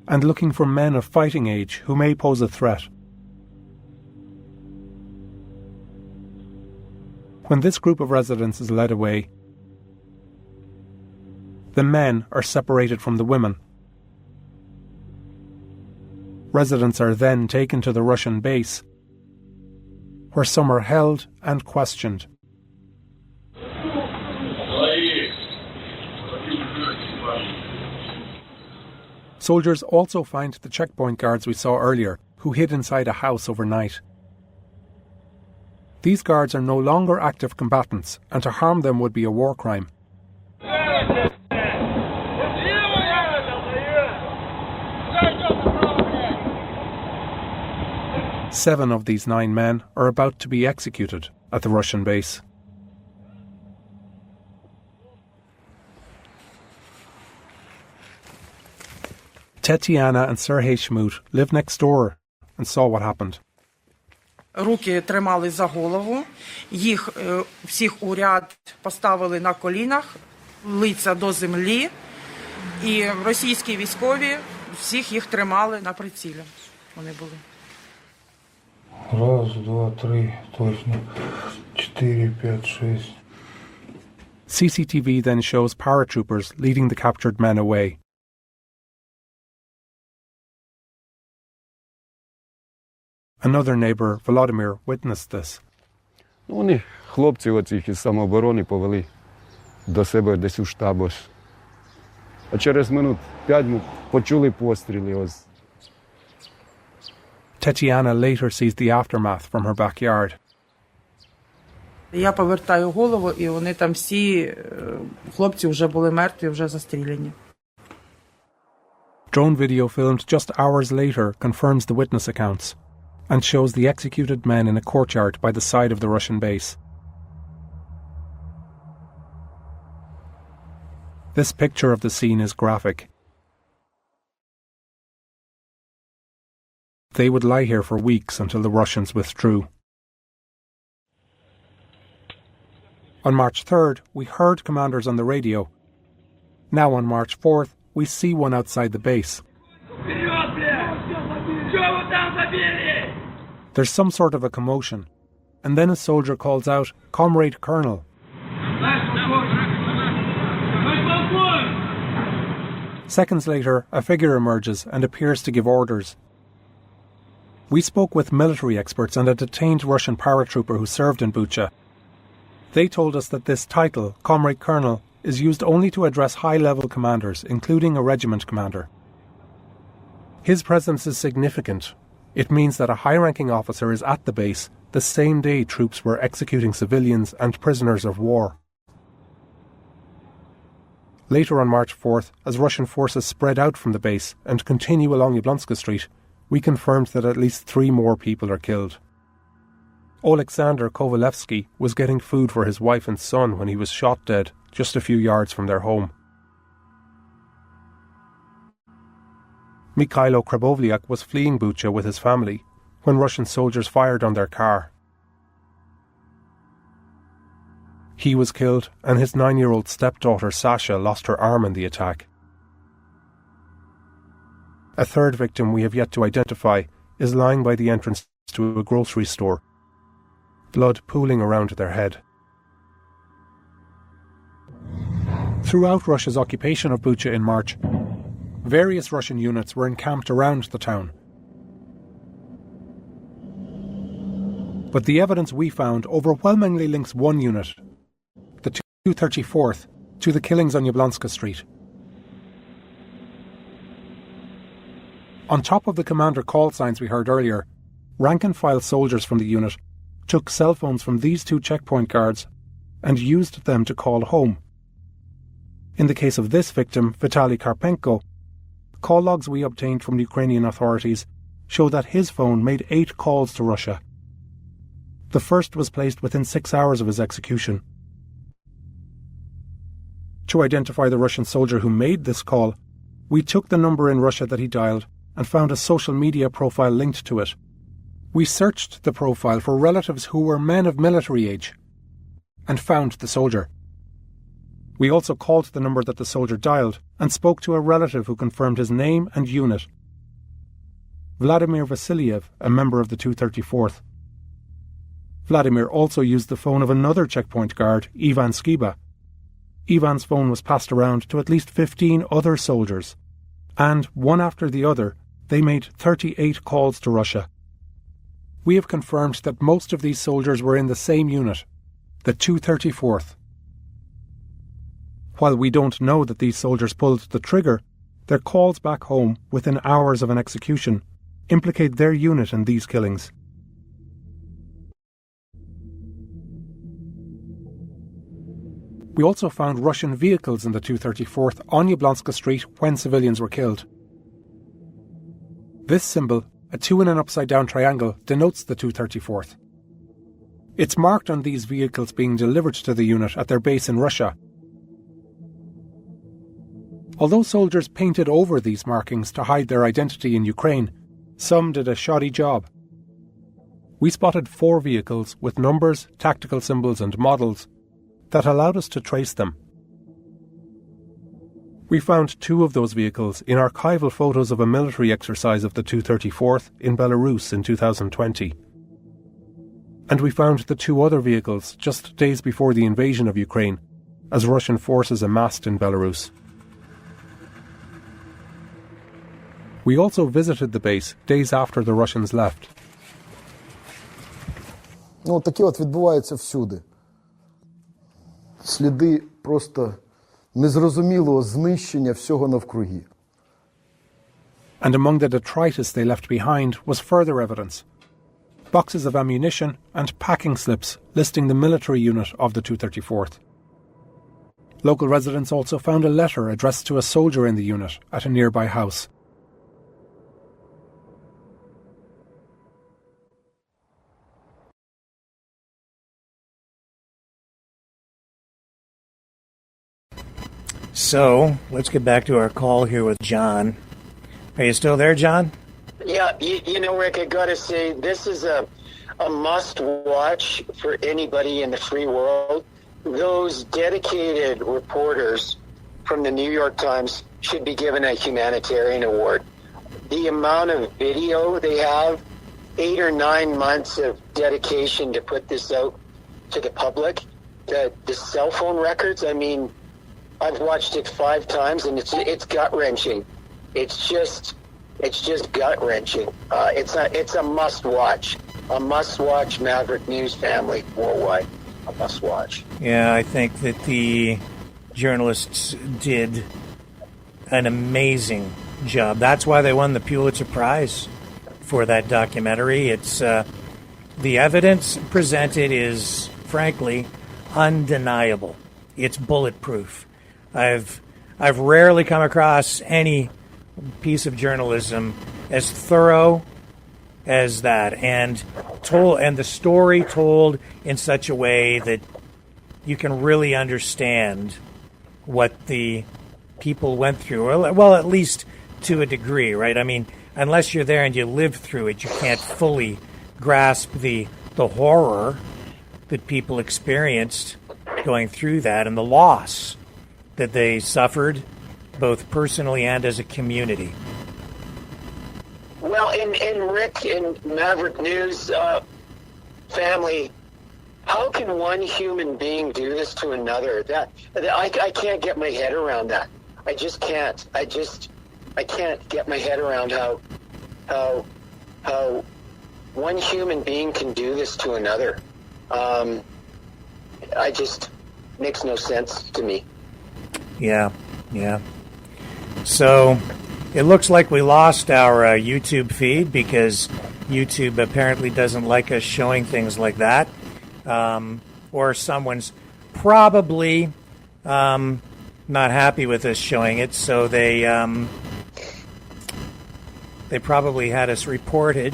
S6: and looking for men of fighting age who may pose a threat. When this group of residents is led away, the men are separated from the women. Residents are then taken to the Russian base, where some are held and questioned. Soldiers also find the checkpoint guards we saw earlier, who hid inside a house overnight. These guards are no longer active combatants, and to harm them would be a war crime. Seven of these 9 men are about to be executed at the Russian base. Tetiana and Sergei Shmut lived next door and saw what happened.
S8: Руки тримали за голову, їх всіх у ряд поставили на колінах, лиця до землі, і російські військові всіх їх тримали на прицілі. Вони були.
S23: Раз, два, три, точно. 4, 5, 6.
S6: CCTV then shows paratroopers leading the captured men away. Another neighbour, Volodymyr, witnessed this.
S3: Вони, хлопці оцих із самооборони повели до себе десь у штаб ось. А через минут 5 ми почули постріли ось.
S6: Tetiana later sees the aftermath from her backyard.
S8: Я повертаю голову, і вони там всі, хлопці вже були мертві, вже застріляні.
S6: Drone video filmed just hours later confirms the witness accounts and shows the executed men in a courtyard by the side of the Russian base. This picture of the scene is graphic. They would lie here for weeks until the Russians withdrew. On March 3rd, we heard commanders on the radio. Now on March 4th, we see one outside the base. There's some sort of a commotion, and then a soldier calls out, "Comrade Colonel." Seconds later, a figure emerges and appears to give orders. We spoke with military experts and a detained Russian paratrooper who served in BUCHA. They told us that this title, Comrade Colonel, is used only to address high-level commanders, including a regiment commander. His presence is significant. It means that a high-ranking officer is at the base the same day troops were executing civilians and prisoners of war. Later on March 4th, as Russian forces spread out from the base and continue along Yablonska Street, we confirmed that at least 3 more people are killed. Oleksandr Kovalevsky was getting food for his wife and son when he was shot dead just a few yards from their home. Mikhailo Krabovliak was fleeing Bucha with his family when Russian soldiers fired on their car. He was killed, and his 9-year-old stepdaughter Sasha lost her arm in the attack. A third victim we have yet to identify is lying by the entrance to a grocery store, blood pooling around their head. Throughout Russia's occupation of Bucha in March, various Russian units were encamped around the town. But the evidence we found overwhelmingly links one unit, the 234th, to the killings on Yablonska Street. On top of the commander call signs we heard earlier, rank-and-file soldiers from the unit took cell phones from these 2 checkpoint guards and used them to call home. In the case of this victim, Vitaly Karpenko, call logs we obtained from Ukrainian authorities show that his phone made 8 calls to Russia. The first was placed within 6 hours of his execution. To identify the Russian soldier who made this call, we took the number in Russia that he dialed and found a social media profile linked to it. We searched the profile for relatives who were men of military age and found the soldier. We also called the number that the soldier dialed and spoke to a relative who confirmed his name and unit. Vladimir Vasiliev, a member of the 234th. Vladimir also used the phone of another checkpoint guard, Ivan Skiba. Ivan's phone was passed around to at least 15 other soldiers, and one after the other, they made 38 calls to Russia. We have confirmed that most of these soldiers were in the same unit, the 234th. While we don't know that these soldiers pulled the trigger, their calls back home within hours of an execution implicate their unit in these killings. We also found Russian vehicles in the 234th on Yablonska Street when civilians were killed. This symbol, a 2 in an upside-down triangle, denotes the 234th. It's marked on these vehicles being delivered to the unit at their base in Russia. Although soldiers painted over these markings to hide their identity in Ukraine, some did a shoddy job. We spotted 4 vehicles with numbers, tactical symbols and models that allowed us to trace them. We found 2 of those vehicles in archival photos of a military exercise of the 234th in Belarus in 2020. And we found the 2 other vehicles just days before the invasion of Ukraine as Russian forces amassed in Belarus. We also visited the base days after the Russians left.
S4: Ну, таке от відбувається всюди. Сліди просто незрозумілого знищення всього навкруги.
S6: And among the detritus they left behind was further evidence. Boxes of ammunition and packing slips listing the military unit of the 234th. Local residents also found a letter addressed to a soldier in the unit at a nearby house.
S2: So, let's get back to our call here with John. Are you still there, John?
S5: Yeah, you know, Rick, I gotta say, this is a must-watch for anybody in the free world. Those dedicated reporters from the New York Times should be given a humanitarian award. The amount of video they have, 8 or 9 months of dedication to put this out to the public, the cell phone records, I mean, I've watched it 5 times, and it's gut-wrenching. It's just gut-wrenching. It's a must-watch. A must-watch Maverick News family worldwide. A must-watch.
S2: Yeah, I think that the journalists did an amazing job. That's why they won the Pulitzer Prize for that documentary. It's the evidence presented is, frankly, undeniable. It's bulletproof. I've rarely come across any piece of journalism as thorough as that, and the story told in such a way that you can really understand what the people went through. Well, at least to a degree, right? I mean, unless you're there and you live through it, you can't fully grasp the horror that people experienced going through that, and the loss that they suffered, both personally and as a community.
S5: Well, in Rick, in Maverick News family, how can one human being do this to another? I can't get my head around that. I just can't. I can't get my head around how one human being can do this to another. Makes no sense to me.
S2: Yeah. So it looks like we lost our YouTube feed because YouTube apparently doesn't like us showing things like that. Or someone's probably not happy with us showing it, so they probably had us reported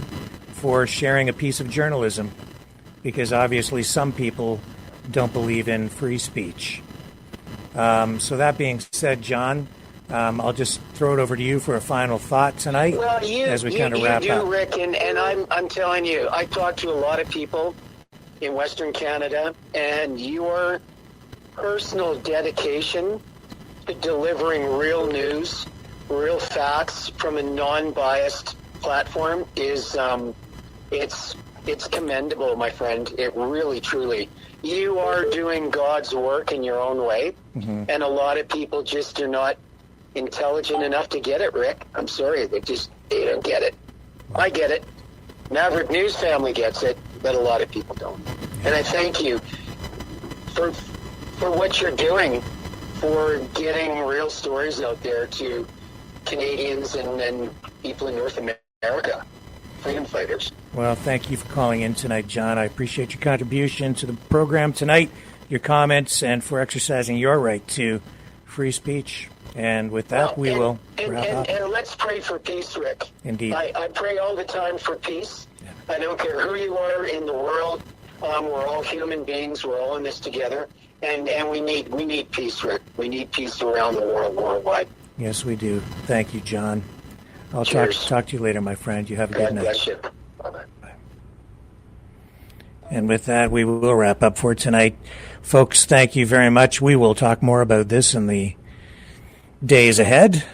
S2: for sharing a piece of journalism, because obviously some people don't believe in free speech. So that being said, John, I'll just throw it over to you for a final thought tonight as we kind of wrap up.
S5: Rick, and I'm telling you, I talked to a lot of people in Western Canada, and your personal dedication to delivering real news, real facts from a non-biased platform is it's commendable, my friend. It really, truly. You are doing God's work in your own way, and a lot of people just are not intelligent enough to get it, Rick. I'm sorry, they don't get it. I get it. Maverick News family gets it, but a lot of people don't. And I thank you for what you're doing, for getting real stories out there to Canadians and people in North America, freedom fighters.
S2: Well, thank you for calling in tonight, John. I appreciate your contribution to the program tonight, your comments, and for exercising your right to free speech. And with that, we will wrap up.
S5: And let's pray for peace, Rick.
S2: Indeed.
S5: I pray all the time for peace. Yeah. I don't care who you are in the world. We're all human beings. We're all in this together. And we need peace, Rick. We need peace around the world, worldwide.
S2: Yes, we do. Thank you, John. I'll talk to you later, my friend. You have a good night.
S5: God bless you. Bye-bye.
S2: And with that, we will wrap up for tonight. Folks, thank you very much. We will talk more about this in the days ahead.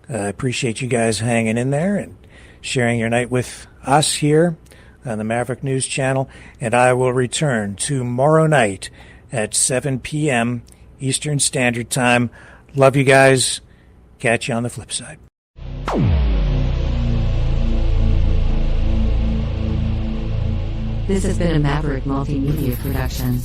S2: I appreciate you guys hanging in there and sharing your night with us here on the Maverick News Channel. And I will return tomorrow night at 7 p.m. Eastern Standard Time. Love you guys. Catch you on the flip side.
S10: This has been a Maverick Multimedia production.